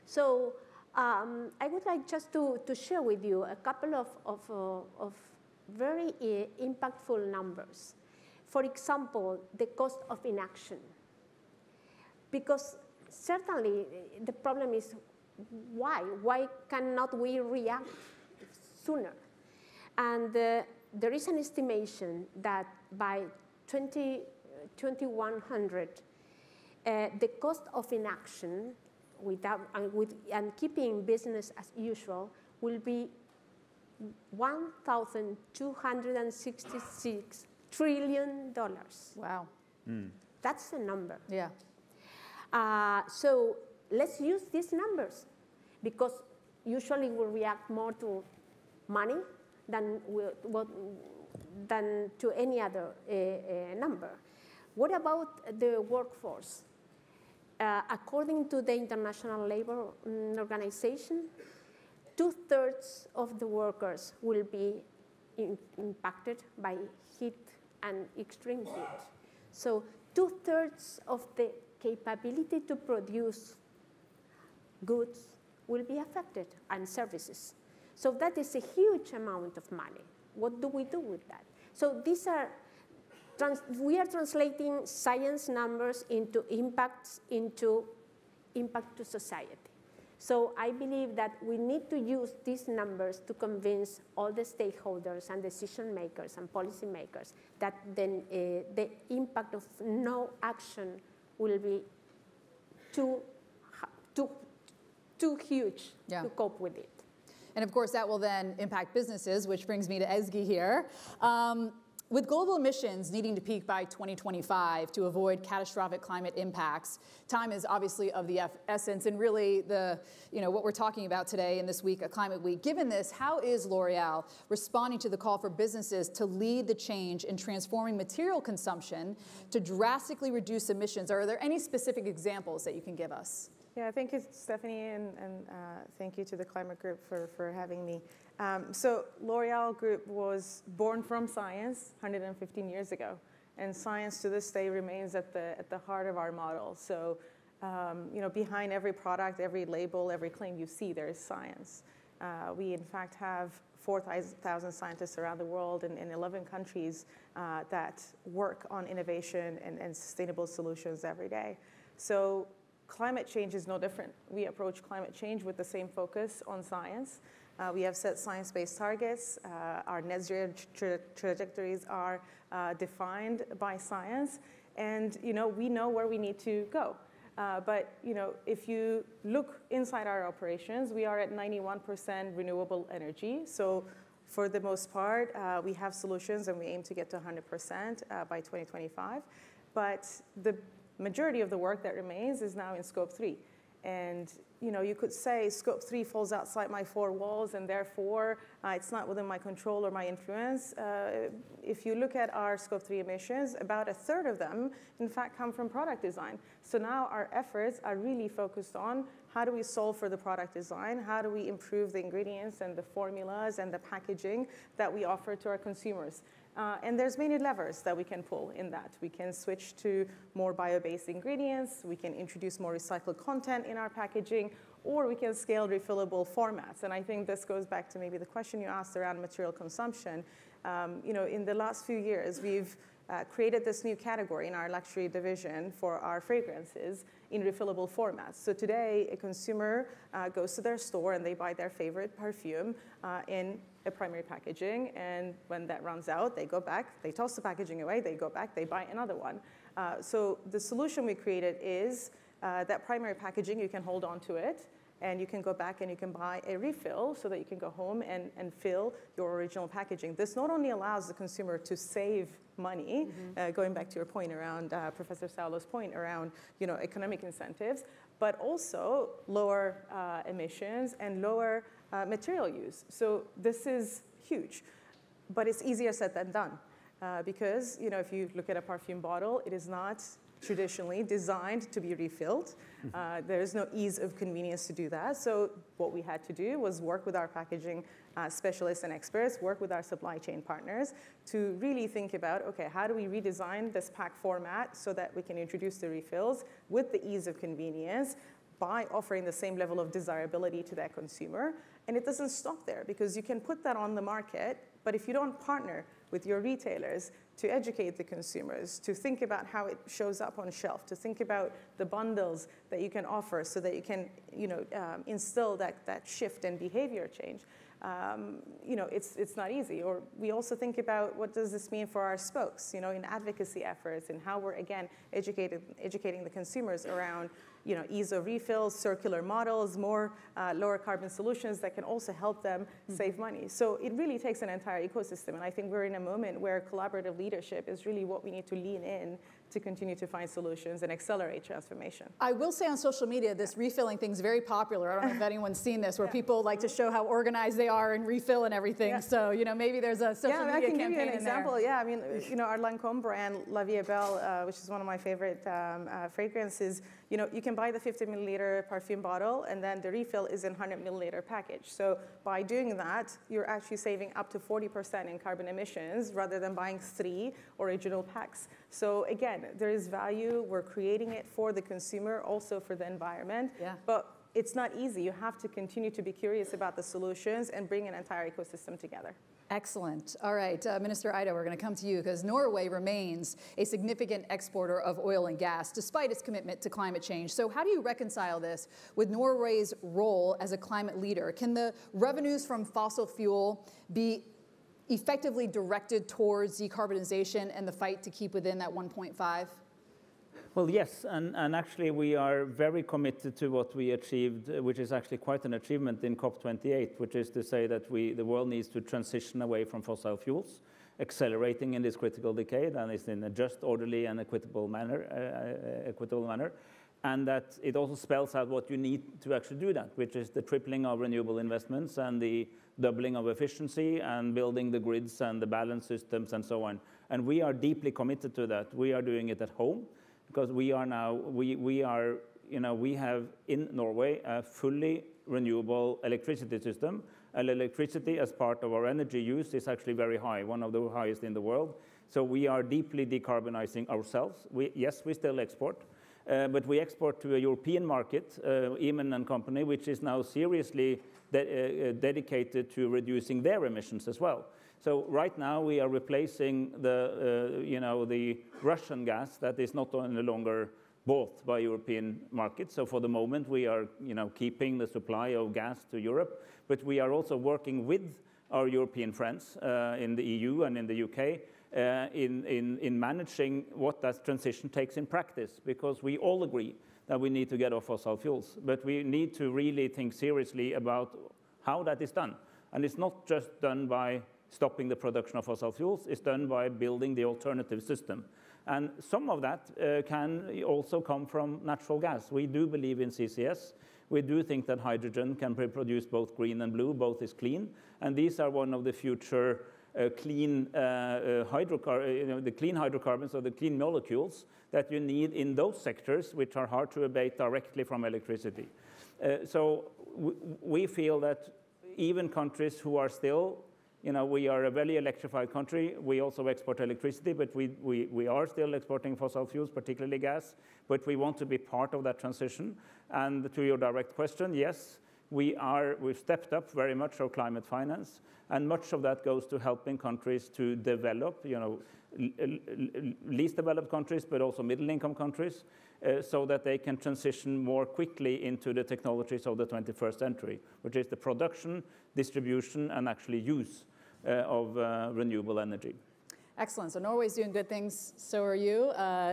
So I would like just to share with you a couple of very impactful numbers. For example, the cost of inaction. Because certainly the problem is why? Why cannot we react sooner? And there is an estimation that by 2100, the cost of inaction and keeping business as usual will be $1,266 trillion. Wow. That's the number. Yeah. So let's use these numbers, because usually we react more to money than to any other number. What about the workforce? According to the International Labour Organization, 2/3 of the workers will be impacted by heat and extreme heat. So 2/3 of the capability to produce goods will be affected, and services. So that is a huge amount of money. What do we do with that? So these are, we are translating science numbers into impacts, into impact to society. So I believe that we need to use these numbers to convince all the stakeholders and decision makers and policy makers that then the impact of no action will be too huge to cope with it. And of course, that will then impact businesses, which brings me to Ezgi here. With global emissions needing to peak by 2025 to avoid catastrophic climate impacts, time is obviously of the essence, and really what we're talking about today in this week, a climate week. Given this, how is L'Oreal responding to the call for businesses to lead the change in transforming material consumption to drastically reduce emissions? Are there any specific examples that you can give us? Yeah, thank you, Stephanie, and thank you to the Climate Group for having me. So L'Oreal Group was born from science 115 years ago, and science to this day remains at the heart of our model. So, behind every product, every label, every claim you see, there is science. We, in fact, have 4,000 scientists around the world in 11 countries that work on innovation and sustainable solutions every day. So climate change is no different. We approach climate change with the same focus on science. We have set science-based targets. Our net zero trajectories are defined by science, and we know where we need to go. But if you look inside our operations, we are at 91% renewable energy. So for the most part, we have solutions, and we aim to get to 100% by 2025. But the majority of the work that remains is now in Scope 3. And you could say Scope 3 falls outside my four walls, and therefore it's not within my control or my influence. If you look at our Scope 3 emissions, about 1/3 of them, in fact, come from product design. So now our efforts are really focused on how do we solve for the product design, how do we improve the ingredients and the formulas and the packaging that we offer to our consumers. And there's many levers that we can pull in that. We can switch to more bio-based ingredients, we can introduce more recycled content in our packaging, or we can scale refillable formats. And I think this goes back to maybe the question you asked around material consumption. In the last few years, we've created this new category in our luxury division for our fragrances in refillable formats. So today, a consumer goes to their store and they buy their favorite perfume in a primary packaging. And when that runs out, they go back, they toss the packaging away, they go back, they buy another one. So the solution we created is that primary packaging, you can hold on to it, and you can go back and you can buy a refill so that you can go home and fill your original packaging. This not only allows the consumer to save money, going back to your point around Professor Saulo's point around economic incentives, but also lower emissions and lower material use. So this is huge, but it's easier said than done because if you look at a perfume bottle, it is not traditionally designed to be refilled. There is no ease of convenience to do that. So what we had to do was work with our packaging specialists and experts, work with our supply chain partners to really think about, okay, how do we redesign this pack format so that we can introduce the refills with the ease of convenience by offering the same level of desirability to that consumer. And it doesn't stop there because you can put that on the market, but if you don't partner with your retailers to educate the consumers, to think about how it shows up on shelf, to think about the bundles that you can offer so that you can instill that shift and behavior change. It's not easy. Or we also think about what does this mean for our spokes, in advocacy efforts and how we're, again, educating the consumers around ease of refills, circular models, more lower carbon solutions that can also help them save money. So it really takes an entire ecosystem. And I think we're in a moment where collaborative leadership is really what we need to lean in to continue to find solutions and accelerate transformation. I will say on social media, this refilling thing is very popular. I don't know if anyone's seen this, where people like to show how organized they are and refill and everything. Yeah. So, maybe there's a social media campaign in there. Yeah, I can give you an example. Yeah, I mean, our Lancôme brand, La Vie est Belle, which is one of my favorite fragrances, you can buy the 50 milliliter perfume bottle, and then the refill is in 100 milliliter package. So by doing that, you're actually saving up to 40% in carbon emissions rather than buying 3 original packs. So again, there is value. We're creating it for the consumer, also for the environment. Yeah. But it's not easy. You have to continue to be curious about the solutions and bring an entire ecosystem together. Excellent. All right, Minister Ida, we're going to come to you because Norway remains a significant exporter of oil and gas despite its commitment to climate change. So how do you reconcile this with Norway's role as a climate leader? Can the revenues from fossil fuel be effectively directed towards decarbonization and the fight to keep within that 1.5? Well, yes, and actually we are very committed to what we achieved, which is actually quite an achievement in COP28, which is to say that the world needs to transition away from fossil fuels, accelerating in this critical decade, and it's in a just, orderly, and equitable manner, and that it also spells out what you need to actually do that, which is the tripling of renewable investments and the doubling of efficiency and building the grids and the balance systems and so on. And we are deeply committed to that. We are doing it at home, because we have in Norway a fully renewable electricity system, and electricity as part of our energy use is actually very high, one of the highest in the world. So we are deeply decarbonizing ourselves. Yes, we still export, but we export to a European market, Eamon & Company, which is now seriously dedicated to reducing their emissions as well. So right now we are replacing the Russian gas that is not any longer bought by European markets. So for the moment we are keeping the supply of gas to Europe, but we are also working with our European friends in the EU and in the UK in managing what that transition takes in practice, because we all agree that we need to get off fossil fuels, but we need to really think seriously about how that is done. And it's not just done by stopping the production of fossil fuels, is done by building the alternative system. And some of that can also come from natural gas. We do believe in CCS. We do think that hydrogen can be produced both green and blue, both is clean. And these are one of the future clean hydrocarbons, or the clean molecules that you need in those sectors which are hard to abate directly from electricity. So we feel that even countries who are still You know, we are a very electrified country. We also export electricity, but we are still exporting fossil fuels, particularly gas. But we want to be part of that transition. And to your direct question, yes, we've stepped up very much our climate finance, and much of that goes to helping countries to develop, you know, least developed countries, but also middle-income countries, so that they can transition more quickly into the technologies of the 21st century, which is the production, distribution, and actually use of renewable energy. Excellent. So Norway's doing good things. So are you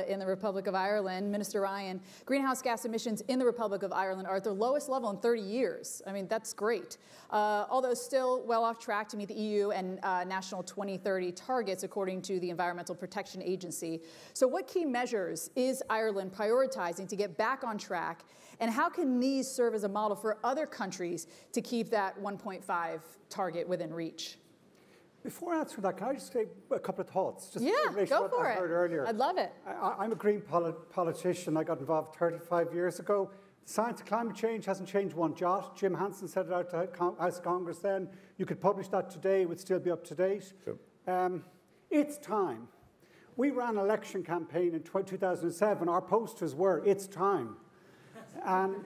in the Republic of Ireland. Minister Ryan, greenhouse gas emissions in the Republic of Ireland are at their lowest level in 30 years. I mean, that's great. Although still well off track to meet the EU and national 2030 targets, according to the Environmental Protection Agency. So what key measures is Ireland prioritizing to get back on track? And how can these serve as a model for other countries to keep that 1.5 target within reach? Before I answer that, can I just say a couple of thoughts? Just yeah, in relation go to what for I it. heard earlier. I'd love it. I'm a green politician. I got involved 35 years ago. Science of climate change hasn't changed one jot. Jim Hansen set it out to House of Congress then. You could publish that today, it would still be up to date. Sure. It's time. We ran an election campaign in 2007. Our posters were, "It's time." And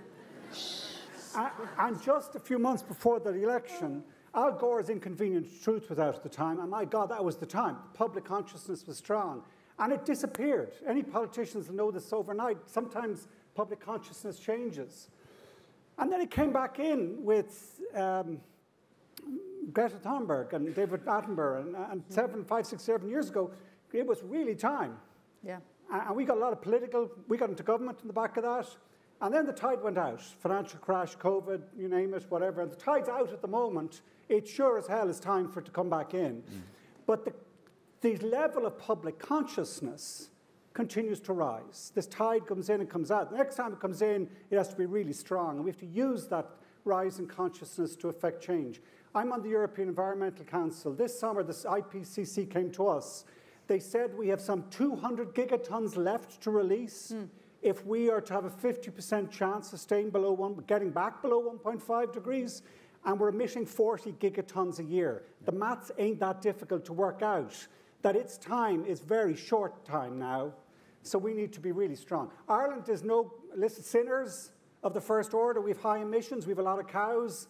just a few months before the election, Al Gore's Inconvenient Truth was out at the time, and my God, that was the time. Public consciousness was strong, and it disappeared. Any politicians will know this overnight. Sometimes public consciousness changes. And then it came back in with Greta Thunberg and David Attenborough, and 7 years ago, it was really time. Yeah. And we got a lot of we got into government in the back of that. And then the tide went out. Financial crash, COVID, you name it, whatever. And the tide's out at the moment. It sure as hell is time for it to come back in. But the level of public consciousness continues to rise. This tide comes in and comes out. The next time it comes in, it has to be really strong. And we have to use that rise in consciousness to affect change. I'm on the European Environmental Council. This summer, this IPCC came to us. They said we have some 200 gigatons left to release. If we are to have a 50% chance of staying getting back below 1.5 degrees, and we're emitting 40 gigatons a year. The maths ain't that difficult to work out. That its time is very short time now, so we need to be really strong. Ireland is no list of sinners of the first order. We have high emissions, we have a lot of cows,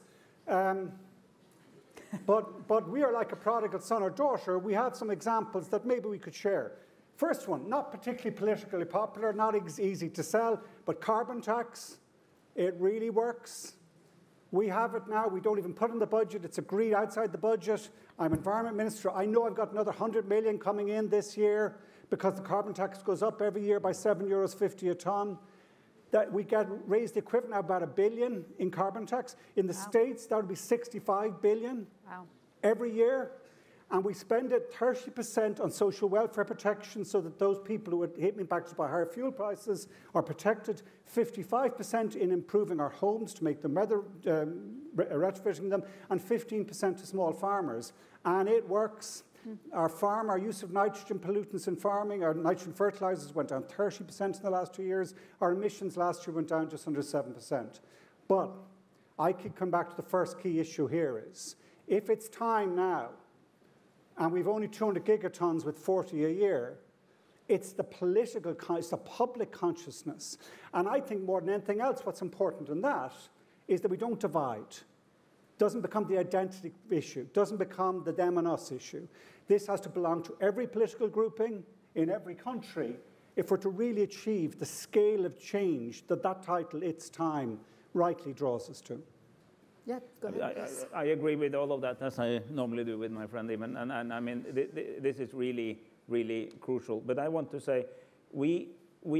but we are like a prodigal son or daughter. We have some examples that maybe we could share. First one, not particularly politically popular, not easy to sell, but carbon tax, it really works. We have it now, we don't even put it in the budget, it's agreed outside the budget. I'm Environment Minister, I know I've got another 100 million coming in this year because the carbon tax goes up every year by €7.50 a tonne. That we raise the equivalent now about $1 billion in carbon tax. In the States, that would be 65 billion every year. And we spend it 30% on social welfare protection so that those people who are impacted by higher fuel prices are protected, 55% in improving our homes to make them retrofitting them, and 15% to small farmers. And it works. Our use of nitrogen pollutants in farming, our nitrogen fertilizers went down 30% in the last 2 years. Our emissions last year went down just under 7%. But I could come back to the first key issue here is, if it's time now, and we've only 200 gigatons with 40 a year, it's the it's the public consciousness. And I think more than anything else, what's important in that is that we don't divide. Doesn't become the identity issue, doesn't become the them and us issue. This has to belong to every political grouping in every country if we're to really achieve the scale of change that title, It's Time, rightly draws us to. Yeah, go ahead. I agree with all of that, as I normally do with my friend Eamon. And I mean, this is really, really crucial. But I want to say, we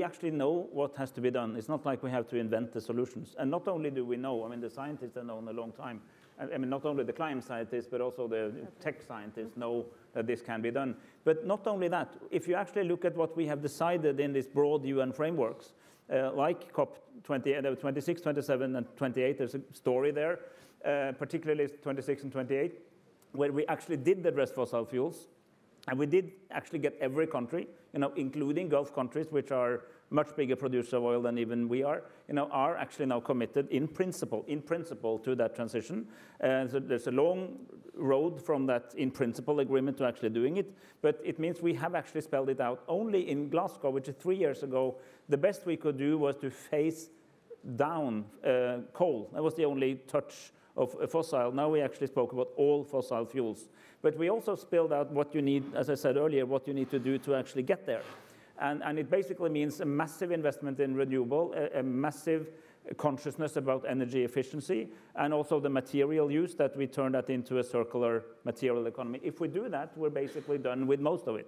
actually know what has to be done. It's not like we have to invent the solutions. And not only do we know, I mean, the scientists have known a long time. I mean, not only the climate scientists, but also the tech scientists know that this can be done. But not only that, if you actually look at what we have decided in these broad UN frameworks, like COP 26, 27, and 28, there's a story there, particularly 26 and 28, where we actually did address fossil fuels. And we did actually get every country, including Gulf countries, which are much bigger producers of oil than even we are actually now committed in principle to that transition. So there's a long road from that in principle agreement to actually doing it, but it means we have actually spelled it out. Only in Glasgow, which is 3 years ago, the best we could do was to phase down coal. That was the only touch of fossil. Now we actually spoke about all fossil fuels. But we also spelled out what you need, as I said earlier, what you need to do to actually get there. And it basically means a massive investment in renewable, a massive consciousness about energy efficiency, and also the material use, that we turn that into a circular material economy. If we do that, we're basically done with most of it.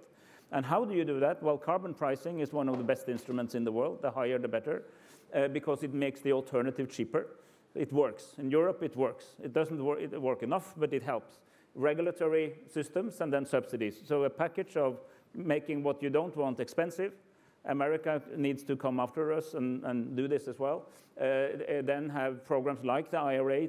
And how do you do that? Well, carbon pricing is one of the best instruments in the world. The higher, the better, because it makes the alternative cheaper. It works. In Europe, it works. It doesn't work enough, but it helps. Regulatory systems and then subsidies. So a package of making what you don't want expensive. America needs to come after us and do this as well. Then have programs like the IRA,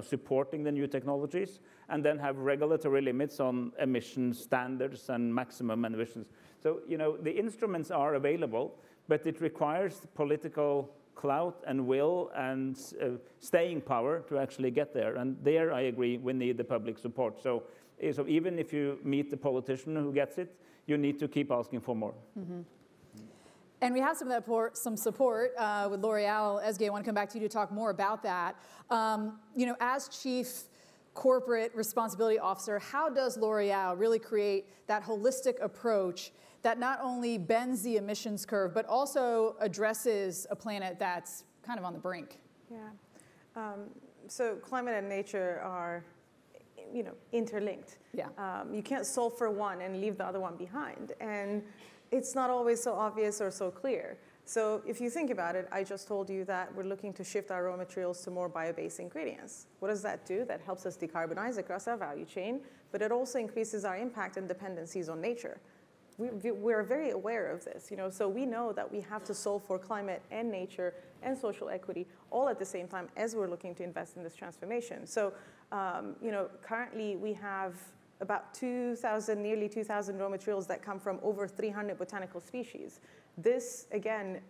supporting the new technologies, and then have regulatory limits on emission standards and maximum emissions. So, the instruments are available, but it requires political clout and will and staying power to actually get there. And there, I agree, we need the public support. So even if you meet the politician who gets it, you need to keep asking for more. Mm-hmm. And we have some support with L'Oreal. Esge, I want to come back to you to talk more about that. As Chief Corporate Responsibility Officer, how does L'Oreal really create that holistic approach that not only bends the emissions curve, but also addresses a planet that's kind of on the brink? Yeah. So climate and nature are, interlinked. Yeah. You can't solve for one and leave the other one behind. And it's not always so obvious or so clear. So if you think about it, I just told you that we're looking to shift our raw materials to more bio-based ingredients. What does that do? That helps us decarbonize across our value chain, but it also increases our impact and dependencies on nature. We're very aware of this, so we know that we have to solve for climate and nature and social equity all at the same time as we're looking to invest in this transformation. So, currently we have about nearly 2,000 raw materials that come from over 300 botanical species. This, again,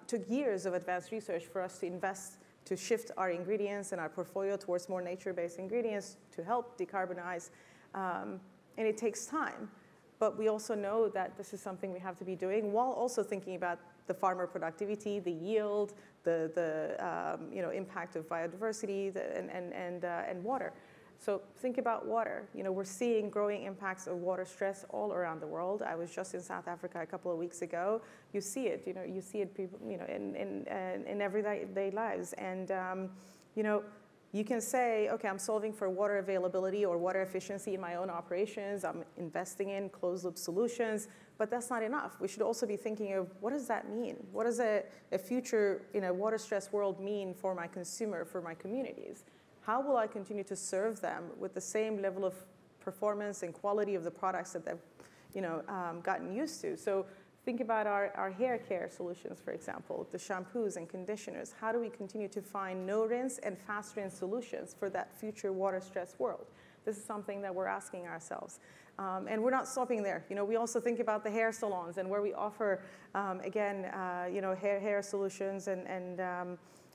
took years of advanced research for us to invest, to shift our ingredients and our portfolio towards more nature-based ingredients to help decarbonize, and it takes time. But we also know that this is something we have to be doing while also thinking about the farmer productivity, the yield, the impact of biodiversity, and water. So think about water. We're seeing growing impacts of water stress all around the world. I was just in South Africa a couple of weeks ago. You see it. You see it, people, in everyday lives. And you can say, okay, I'm solving for water availability or water efficiency in my own operations. I'm investing in closed-loop solutions, but that's not enough. We should also be thinking of, what does that mean? What does a future water-stressed world mean for my consumer, for my communities? How will I continue to serve them with the same level of performance and quality of the products that they've gotten used to? So think about our hair care solutions, for example, the shampoos and conditioners. How do we continue to find no rinse and fast rinse solutions for that future water-stressed world? This is something that we're asking ourselves. And we're not stopping there. We also think about the hair salons and where we offer, hair solutions and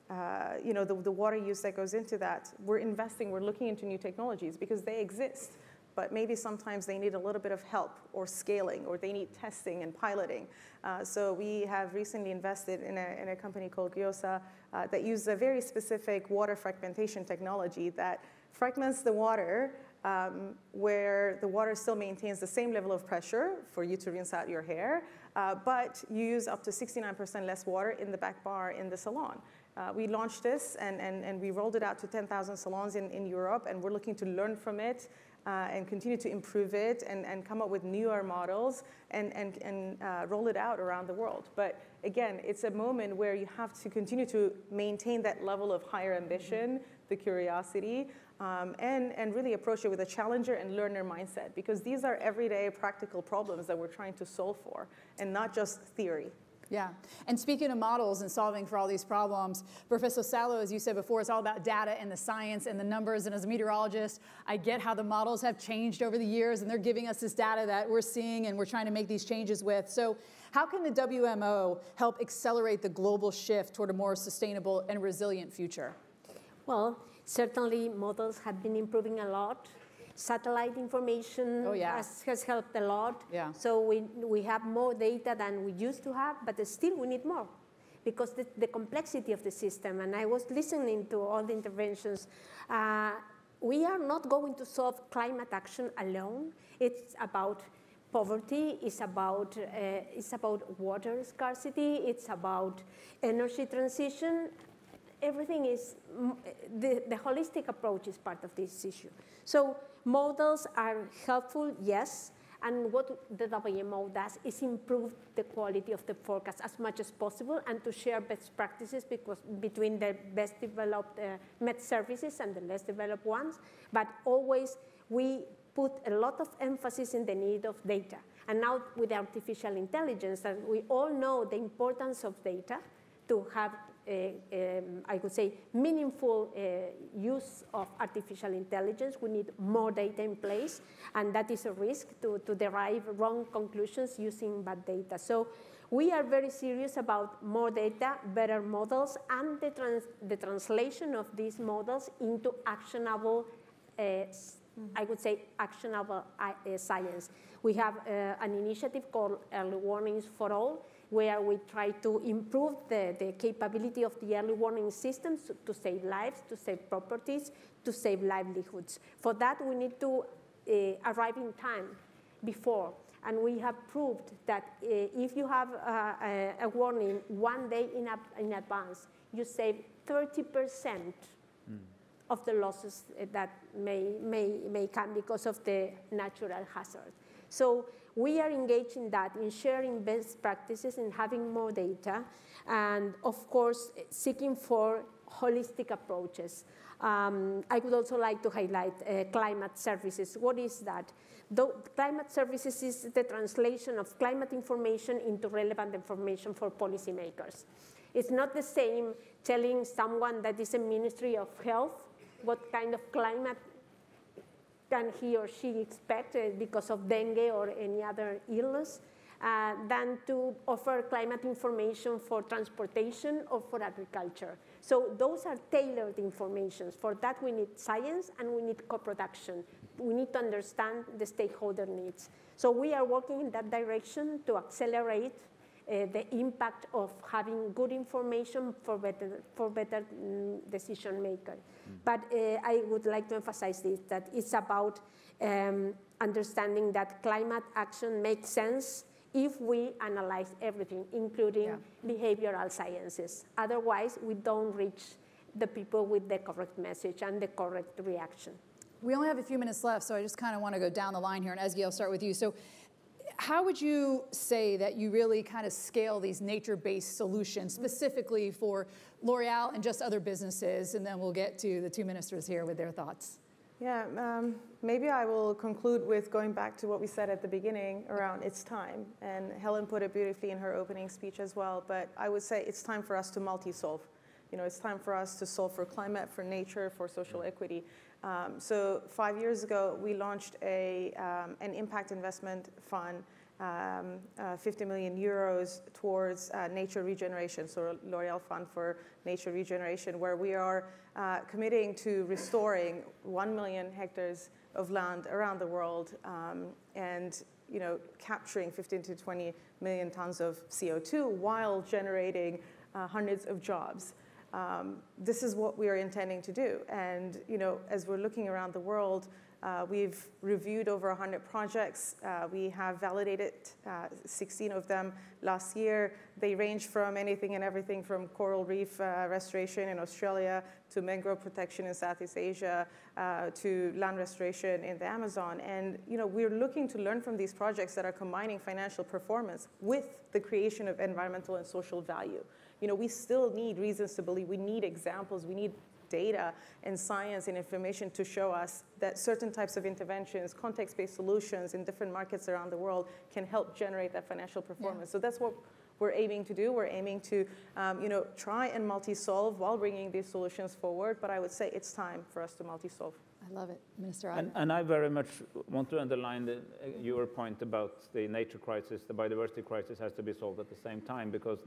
the water use that goes into that. We're investing, we're looking into new technologies because they exist. But maybe sometimes they need a little bit of help or scaling, or they need testing and piloting. So we have recently invested in a company called Gyosa that uses a very specific water fragmentation technology that fragments the water where the water still maintains the same level of pressure for you to rinse out your hair, but you use up to 69% less water in the back bar in the salon. We launched this and we rolled it out to 10,000 salons in Europe, and we're looking to learn from it and continue to improve it and come up with newer models and roll it out around the world. But again, it's a moment where you have to continue to maintain that level of higher ambition, the curiosity, and really approach it with a challenger and learner mindset, because these are everyday practical problems that we're trying to solve for and not just theory. Yeah, and speaking of models and solving for all these problems, Professor Salo, as you said before, it's all about data and the science and the numbers. And as a meteorologist, I get how the models have changed over the years, and they're giving us this data that we're seeing and we're trying to make these changes with. So how can the WMO help accelerate the global shift toward a more sustainable and resilient future? Well, certainly models have been improving a lot. Satellite information has helped a lot. Yeah. So we have more data than we used to have, but still we need more because the complexity of the system, and I was listening to all the interventions, we are not going to solve climate action alone. It's about poverty, it's about water scarcity, it's about energy transition. Everything is, the holistic approach is part of this issue. So models are helpful, yes, and what the WMO does is improve the quality of the forecast as much as possible and to share best practices between the best developed Met services and the less developed ones, but always we put a lot of emphasis in the need of data. And now with artificial intelligence, and we all know the importance of data to have I would say, meaningful use of artificial intelligence. We need more data in place, and that is a risk to derive wrong conclusions using bad data. So we are very serious about more data, better models, and the translation of these models into actionable, I would say, actionable science. We have an initiative called Early Warnings for All, where we try to improve the capability of the early warning systems to save lives, to save properties, to save livelihoods. For that, we need to arrive in time before. And we have proved that if you have a warning 1 day in advance, you save 30% of the losses that may come because of the natural hazard. So we are engaged in that, in sharing best practices, in having more data, and of course, seeking for holistic approaches. I would also like to highlight climate services. What is that? Climate services is the translation of climate information into relevant information for policymakers. It's not the same telling someone that is a Ministry of Health what kind of climate can he or she expect because of dengue or any other illness, than to offer climate information for transportation or for agriculture. So those are tailored informations. For that, we need science and we need co-production. We need to understand the stakeholder needs. So we are working in that direction to accelerate the impact of having good information for better decision maker. But I would like to emphasize this, that it's about understanding that climate action makes sense if we analyze everything, including behavioral sciences. Otherwise, we don't reach the people with the correct message and the correct reaction. We only have a few minutes left, so I just kind of want to go down the line here. And Ezgi, I'll start with you. So how would you say that you really kind of scale these nature-based solutions specifically for L'Oreal and just other businesses? And then we'll get to the two ministers here with their thoughts. Yeah, maybe I will conclude with going back to what we said at the beginning around it's time. And Helen put it beautifully in her opening speech as well. But I would say it's time for us to multi-solve. You know, it's time for us to solve for climate, for nature, for social equity. So 5 years ago, we launched an impact investment fund, 50 million euros towards nature regeneration, so L'Oreal Fund for Nature Regeneration, where we are committing to restoring 1 million hectares of land around the world and capturing 15 to 20 million tons of CO2 while generating hundreds of jobs. This is what we are intending to do. And as we're looking around the world, we've reviewed over 100 projects. We have validated 16 of them last year. They range from anything and everything from coral reef restoration in Australia to mangrove protection in Southeast Asia to land restoration in the Amazon. And we're looking to learn from these projects that are combining financial performance with the creation of environmental and social value. We still need reasons to believe. We need examples. We need data and science and information to show us that certain types of interventions, context-based solutions in different markets around the world can help generate that financial performance. So that's what we're aiming to do. We're aiming to try and multi-solve while bringing these solutions forward. But I would say it's time for us to multi-solve. I love it. Minister Ida. And I very much want to underline your point about the nature crisis. The biodiversity crisis has to be solved at the same time, because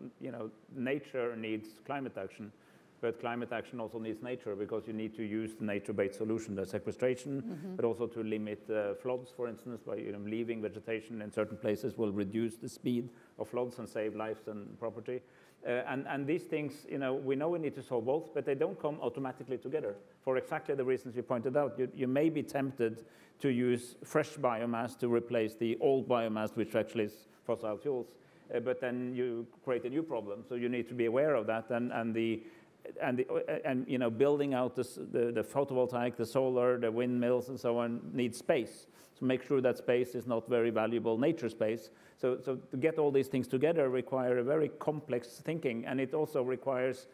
nature needs climate action, but climate action also needs nature, because you need to use the nature-based solution, the sequestration, but also to limit floods, for instance, by leaving vegetation in certain places will reduce the speed of floods and save lives and property. And these things, we know we need to solve both, but they don't come automatically together for exactly the reasons you pointed out. You may be tempted to use fresh biomass to replace the old biomass, which actually is fossil fuels, but then you create a new problem. So you need to be aware of that, and building out the photovoltaic, the solar, the windmills, and so on needs space. So make sure that space is not very valuable nature space. So to get all these things together require a very complex thinking, and it also requires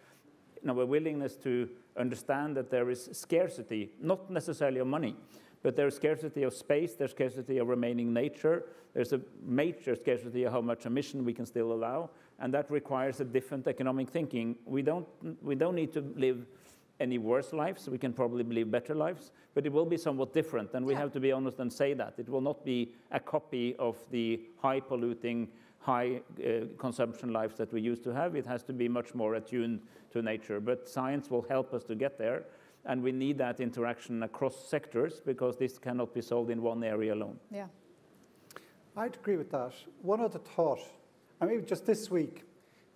a willingness to understand that there is scarcity, not necessarily of money, but there's scarcity of space, there's scarcity of remaining nature, there's a major scarcity of how much emission we can still allow, and that requires a different economic thinking. We don't need to live any worse lives. We can probably live better lives, but it will be somewhat different, and we have to be honest and say that. It will not be a copy of the high-polluting, high-consumption lives that we used to have. It has to be much more attuned to nature, but science will help us to get there, and we need that interaction across sectors, because this cannot be solved in one area alone. Yeah. I'd agree with that. One other thought, just this week.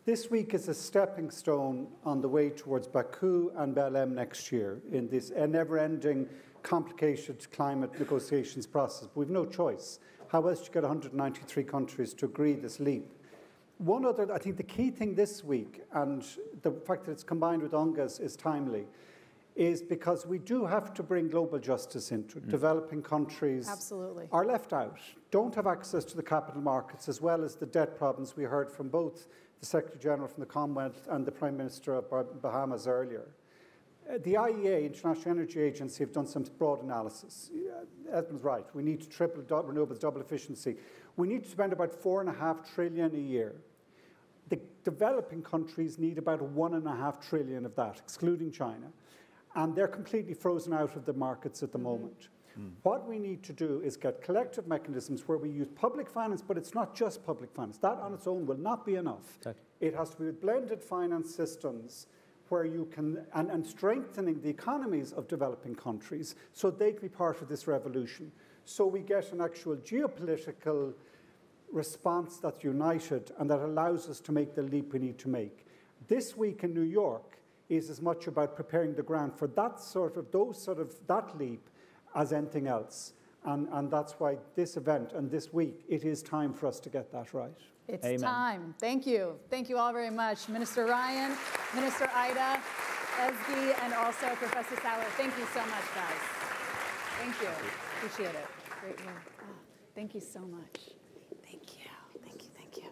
This week is a stepping stone on the way towards Baku and Belém next year in this never-ending, complicated climate negotiations process. But we've no choice. How else do you get 193 countries to agree this leap? One other, I think the key thing this week, and the fact that it's combined with UNGAS is timely, is because we do have to bring global justice into it. Developing countries are left out, don't have access to the capital markets, as well as the debt problems we heard from both the Secretary General from the Commonwealth and the Prime Minister of Bahamas earlier. The IEA, International Energy Agency, have done some broad analysis. Edmund's right. We need to triple renewables, double efficiency. We need to spend about $4.5 trillion a year. The developing countries need about $1.5 trillion of that, excluding China. And they're completely frozen out of the markets at the moment. What we need to do is get collective mechanisms where we use public finance, but it's not just public finance. That on its own will not be enough. Exactly. It has to be with blended finance systems where you can, and strengthening the economies of developing countries so they can be part of this revolution. So we get an actual geopolitical response that's united and that allows us to make the leap we need to make. This week in New York is as much about preparing the ground for that leap as anything else. And that's why this event and this week, it is time for us to get that right. It's time. Thank you. Thank you all very much. Minister Ryan, Minister Ida, Ezgi, and also Professor Sauer. Thank you so much, guys. Thank you. Appreciate it. Great work. Oh, thank you so much. Thank you. Thank you. Thank you.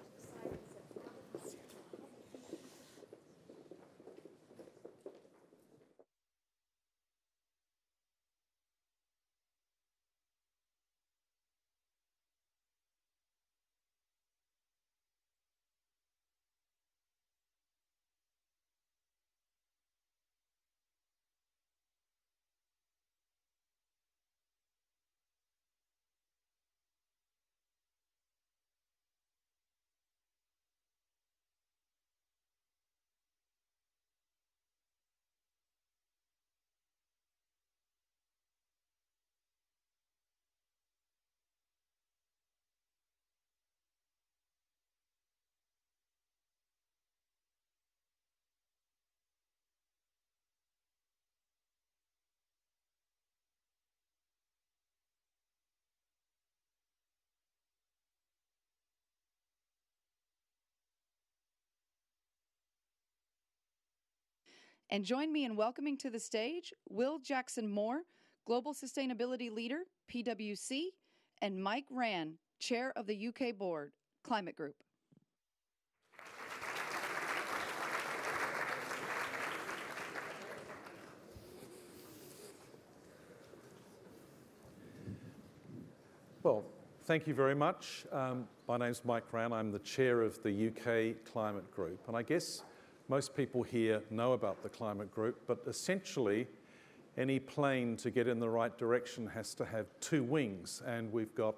And join me in welcoming to the stage Will Jackson Moore, Global Sustainability Leader, PwC, and Mike Rand, Chair of the UK Board, Climate Group. Well, thank you very much. My name's Mike Rann. I'm the chair of the UK Climate Group. And I guess most people here know about the Climate Group, but essentially any plane to get in the right direction has to have two wings. And we've got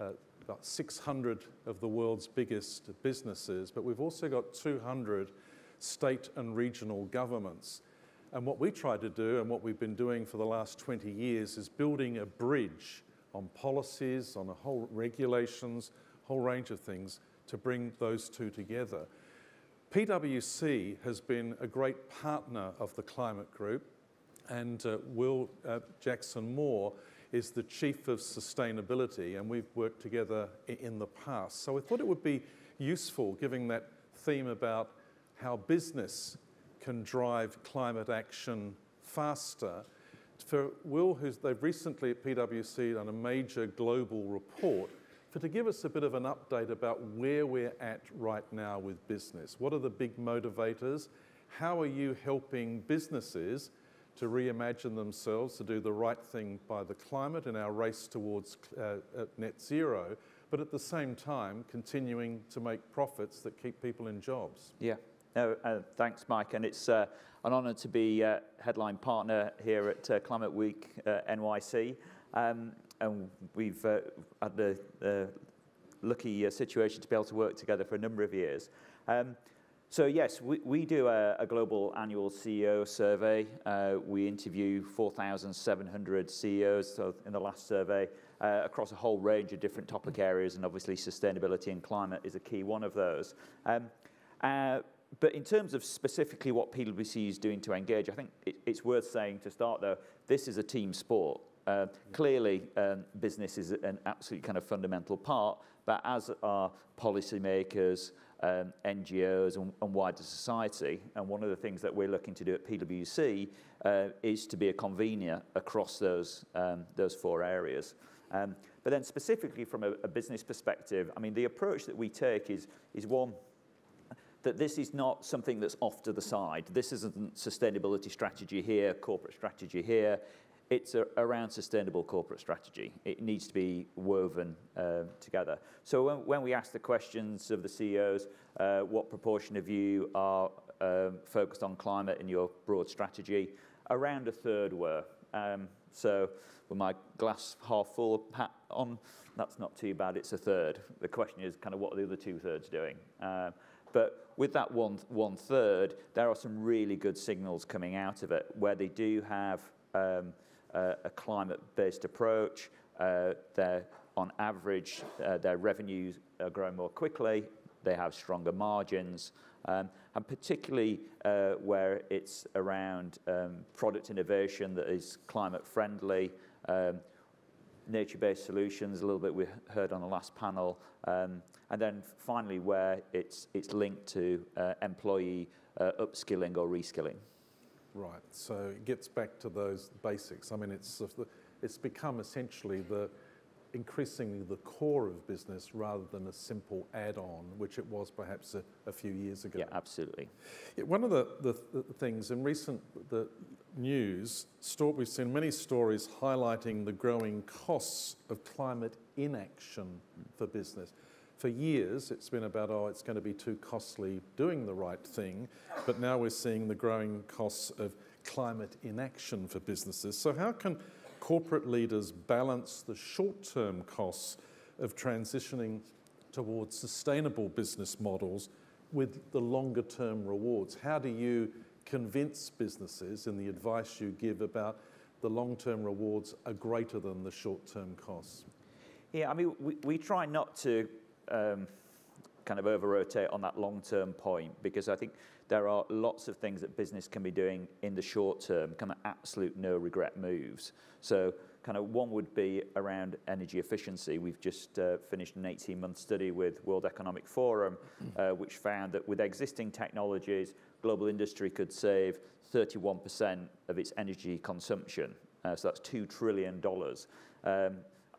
about 600 of the world's biggest businesses, but we've also got 200 state and regional governments. And what we try to do, and what we've been doing for the last 20 years, is building a bridge on policies, on a whole regulations, whole range of things to bring those two together. PwC has been a great partner of the Climate Group, and Will Jackson-Moore is the Chief of Sustainability, and we've worked together in the past. So I thought it would be useful, given that theme about how business can drive climate action faster, for Will, they've recently at PwC done a major global report, to give us a bit of an update about where we're at right now with business. What are the big motivators? How are you helping businesses to reimagine themselves, to do the right thing by the climate in our race towards net zero, but at the same time continuing to make profits that keep people in jobs? Yeah. No, thanks, Mike, and it's an honour to be headline partner here at Climate Week NYC, and we've had the lucky situation to be able to work together for a number of years. So yes, we do a global annual CEO survey. We interview 4,700 CEOs in the last survey across a whole range of different topic areas, and obviously sustainability and climate is a key one of those. But in terms of specifically what PwC is doing to engage, I think it's worth saying to start, though, this is a team sport. Clearly, business is an absolutely kind of fundamental part, but as are policymakers, NGOs, and wider society. And one of the things that we're looking to do at PwC is to be a convener across those four areas. But then specifically from a business perspective, I mean, the approach that we take is one, that this is not something that's off to the side. This isn't sustainability strategy here, corporate strategy here. It's around sustainable corporate strategy. It needs to be woven together. So when we ask the questions of the CEOs, what proportion of you are focused on climate in your broad strategy? Around a third were. So with my glass half full hat on, that's not too bad, it's a third. The question is kind of what are the other 2/3 doing? But with that one third, there are some really good signals coming out of it where they do have a climate-based approach. They're, on average, their revenues are growing more quickly. They have stronger margins, and particularly where it's around product innovation that is climate-friendly, nature-based solutions, a little bit we heard on the last panel, and then finally where it's linked to employee upskilling or reskilling. Right, so it gets back to those basics. I mean, it's become essentially increasingly the core of business rather than a simple add-on, which it was perhaps a few years ago. Yeah, absolutely. One of the things in recent news, we've seen many stories highlighting the growing costs of climate inaction for business. For years, it's been about, it's going to be too costly doing the right thing, but now we're seeing the growing costs of climate inaction for businesses. So how can corporate leaders balance the short-term costs of transitioning towards sustainable business models with the longer-term rewards? How do you convince businesses in the advice you give about the long-term rewards are greater than the short-term costs? Yeah, I mean, we try not to kind of over-rotate on that long-term point, because I think there are lots of things that business can be doing in the short term, kind of absolute no-regret moves. So kind of one would be around energy efficiency. We've just finished an 18-month study with World Economic Forum, which found that with existing technologies, global industry could save 31% of its energy consumption. So that's $2 trillion.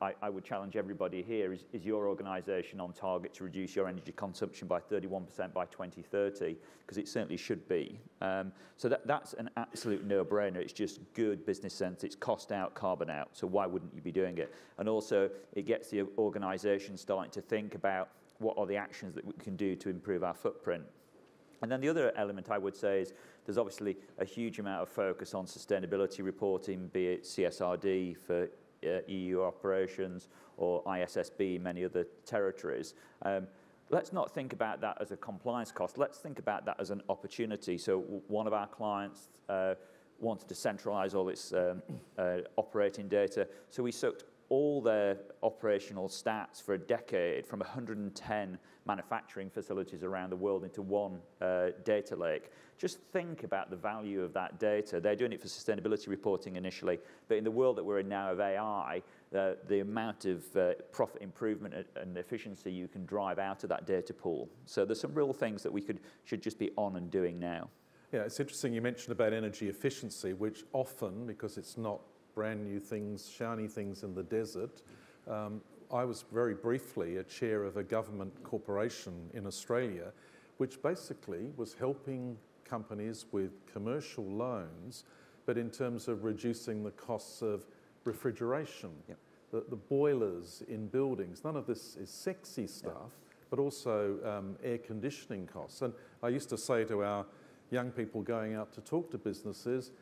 I would challenge everybody here, is your organisation on target to reduce your energy consumption by 31% by 2030? Because it certainly should be. So that's an absolute no-brainer. It's just good business sense. It's cost out, carbon out. So why wouldn't you be doing it? And also, it gets the organisation starting to think about what are the actions that we can do to improve our footprint. And then the other element I would say is there's obviously a huge amount of focus on sustainability reporting, be it CSRD for EU operations or ISSB in many other territories. Let's not think about that as a compliance cost. Let's think about that as an opportunity. So one of our clients wanted to centralize all its operating data. So we sucked all their operational stats for a decade from 110 manufacturing facilities around the world into one data lake. Just think about the value of that data. They're doing it for sustainability reporting initially, but in the world that we're in now of AI, the amount of profit improvement and efficiency you can drive out of that data pool. So there's some real things that we should just be on and doing now. Yeah, it's interesting you mentioned about energy efficiency, which often, because it's not brand new things, shiny things in the desert. I was very briefly a chair of a government corporation in Australia, which basically was helping companies with commercial loans, but in terms of reducing the costs of refrigeration, yep. the boilers in buildings. None of this is sexy stuff, but also air conditioning costs. And I used to say to our young people going out to talk to businesses,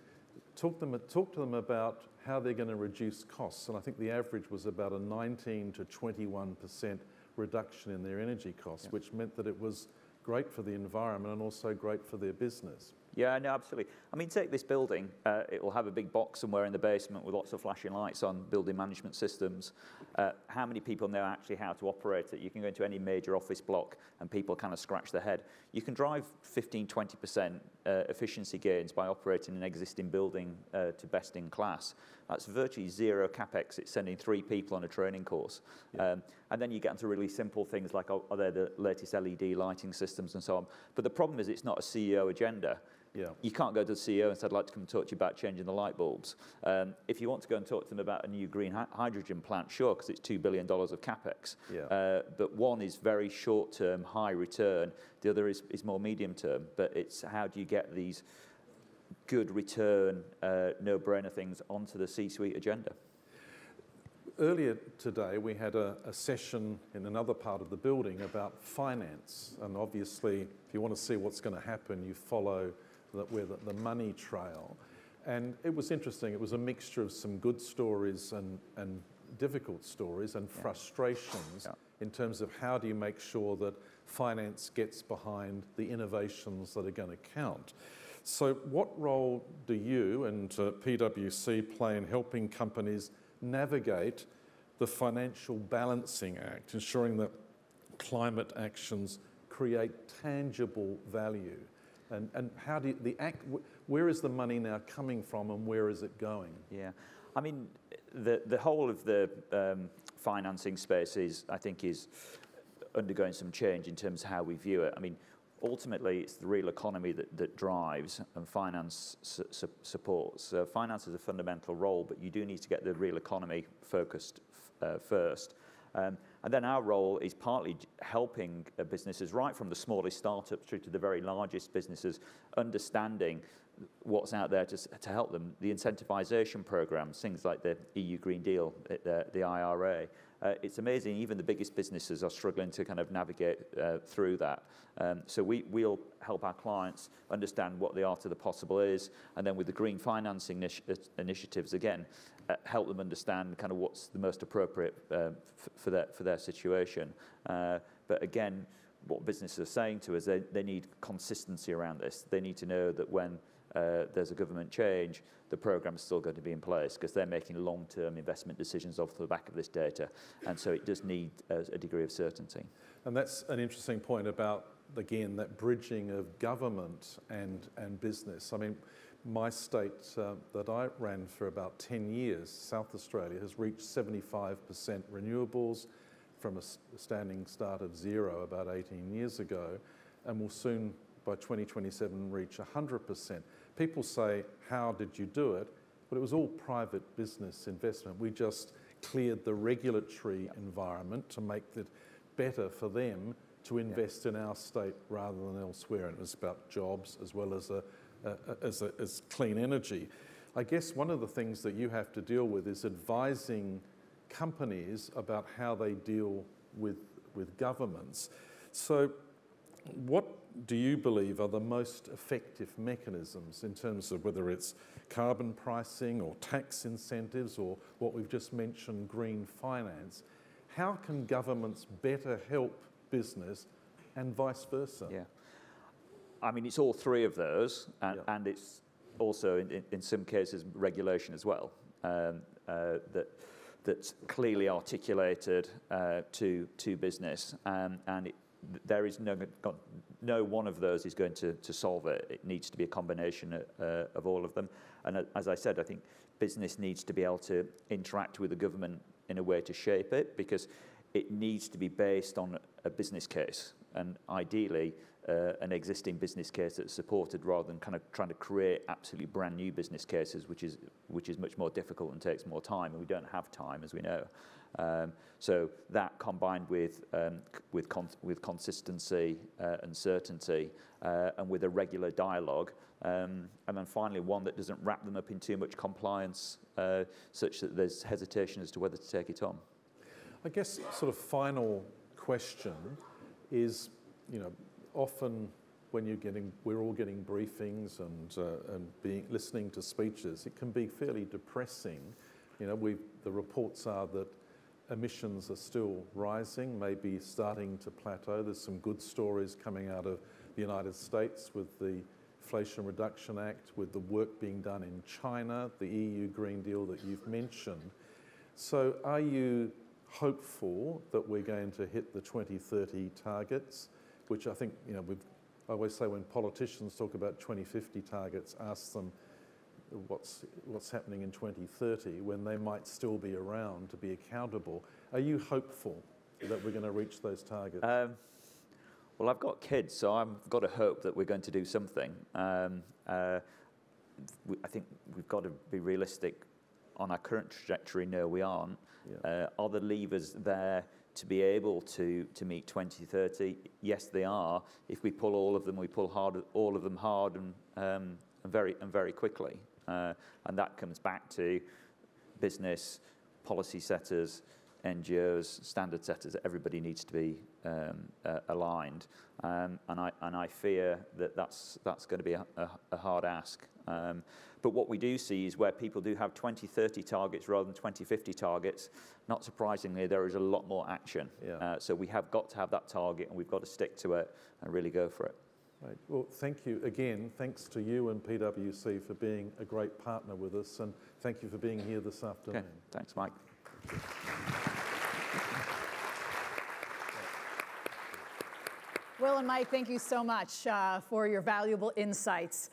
talk to them about how they're going to reduce costs. And I think the average was about a 19 to 21% reduction in their energy costs, which meant that it was great for the environment and also great for their business. Yeah, no, absolutely. I mean, take this building. It will have a big box somewhere in the basement with lots of flashing lights on building management systems. How many people know actually how to operate it? You can go into any major office block and people kind of scratch their head. You can drive 15, 20% efficiency gains by operating an existing building to best in class. That's virtually zero capex. It's sending 3 people on a training course. Yeah. And then you get into really simple things like, are there the latest LED lighting systems and so on? But the problem is it's not a CEO agenda. Yeah. You can't go to the CEO and say, I'd like to come and talk to you about changing the light bulbs. If you want to go and talk to them about a new green hydrogen plant, sure, because it's $2 billion of capex. Yeah. But one is very short-term, high return. The other is more medium-term. But it's how do you get these good return, no-brainer things onto the C-suite agenda? Earlier today, we had a session in another part of the building about finance. And obviously, if you want to see what's going to happen, you follow the money trail. And it was interesting. It was a mixture of some good stories and difficult stories and frustrations in terms of how do you make sure that finance gets behind the innovations that are going to count. So what role do you and PwC play in helping companies navigate the financial balancing act, ensuring that climate actions create tangible value? And how do where is the money now coming from and where is it going? Yeah, I mean, the whole of the financing space I think is undergoing some change in terms of how we view it. I mean, ultimately, it's the real economy that drives and finance supports. Finance is a fundamental role, but you do need to get the real economy focused first. And then our role is partly helping businesses, right from the smallest startups through to the very largest businesses, understanding what's out there to help them. The incentivization programs, things like the EU Green Deal, the IRA. It's amazing, even the biggest businesses are struggling to kind of navigate through that. So we'll help our clients understand what the art of the possible is, and then with the green financing initiatives, again, help them understand kind of what's the most appropriate for their situation. But again, what businesses are saying to us, they need consistency around this. They need to know that when there's a government change, the program's still going to be in place because they're making long-term investment decisions off the back of this data. And so it does need a degree of certainty. And that's an interesting point about, again, that bridging of government and business. I mean, my state that I ran for about 10 years, South Australia, has reached 75% renewables from a standing start of 0 about 18 years ago, and will soon, by 2027, reach 100%. People say, how did you do it? But it was all private business investment. We just cleared the regulatory environment to make it better for them to invest in our state rather than elsewhere. And it was about jobs as well as clean energy. I guess one of the things that you have to deal with is advising companies about how they deal with governments. So what do you believe are the most effective mechanisms in terms of whether it's carbon pricing or tax incentives or what we've just mentioned, green finance? How can governments better help business and vice versa? Yeah. I mean, it's all three of those, and it's also, in some cases, regulation as well, that's clearly articulated to business, and there is no one of those is going to solve it. It needs to be a combination of all of them. And as I said, I think business needs to be able to interact with the government in a way to shape it, because it needs to be based on a business case, and ideally an existing business case that's supported, rather than kind of trying to create absolutely brand new business cases, which is much more difficult and takes more time, and we don't have time, as we know. So that combined with consistency and certainty, and with a regular dialogue, and then finally one that doesn't wrap them up in too much compliance, such that there's hesitation as to whether to take it on. I guess sort of final question is, often when we're all getting briefings and listening to speeches, it can be fairly depressing. The reports are that emissions are still rising, maybe starting to plateau. There's some good stories coming out of the United States with the Inflation Reduction Act, with the work being done in China, the EU Green Deal that you've mentioned. So are you hopeful that we're going to hit the 2030 targets, which I think, I always say when politicians talk about 2050 targets, ask them what's happening in 2030 when they might still be around to be accountable. Are you hopeful that we're going to reach those targets? Well, I've got kids, so I've got to hope that we're going to do something. I think we've got to be realistic on our current trajectory. No, we aren't. Yeah. Are the levers there to be able to meet 2030? Yes, they are. If we pull all of them, we pull all of them hard and very quickly. And that comes back to business, policy setters, NGOs, standard setters. Everybody needs to be aligned, and I fear that that's going to be a hard ask. But what we do see is where people do have 2030 targets rather than 2050 targets, not surprisingly, there is a lot more action. Yeah. So we have got to have that target, and we've got to stick to it and really go for it. Right. Well, thank you again. Thanks to you and PwC for being a great partner with us, and thank you for being here this afternoon. Okay. Thanks, Mike. Will and Mike, thank you so much for your valuable insights.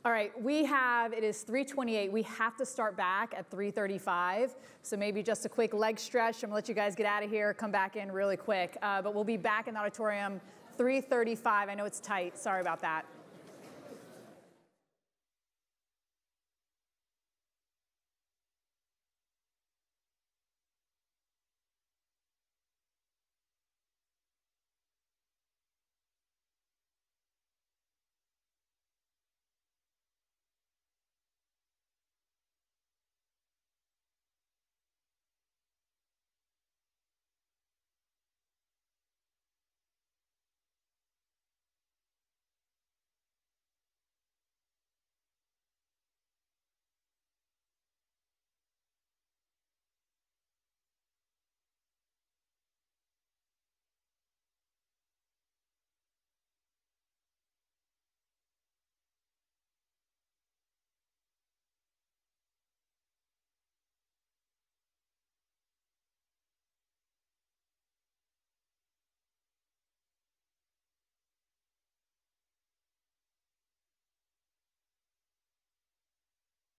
All right, it is 3:28. We have to start back at 3:35. So maybe just a quick leg stretch. I'm gonna let you guys get out of here, come back in really quick. But we'll be back in the auditorium 3:35. I know it's tight, sorry about that.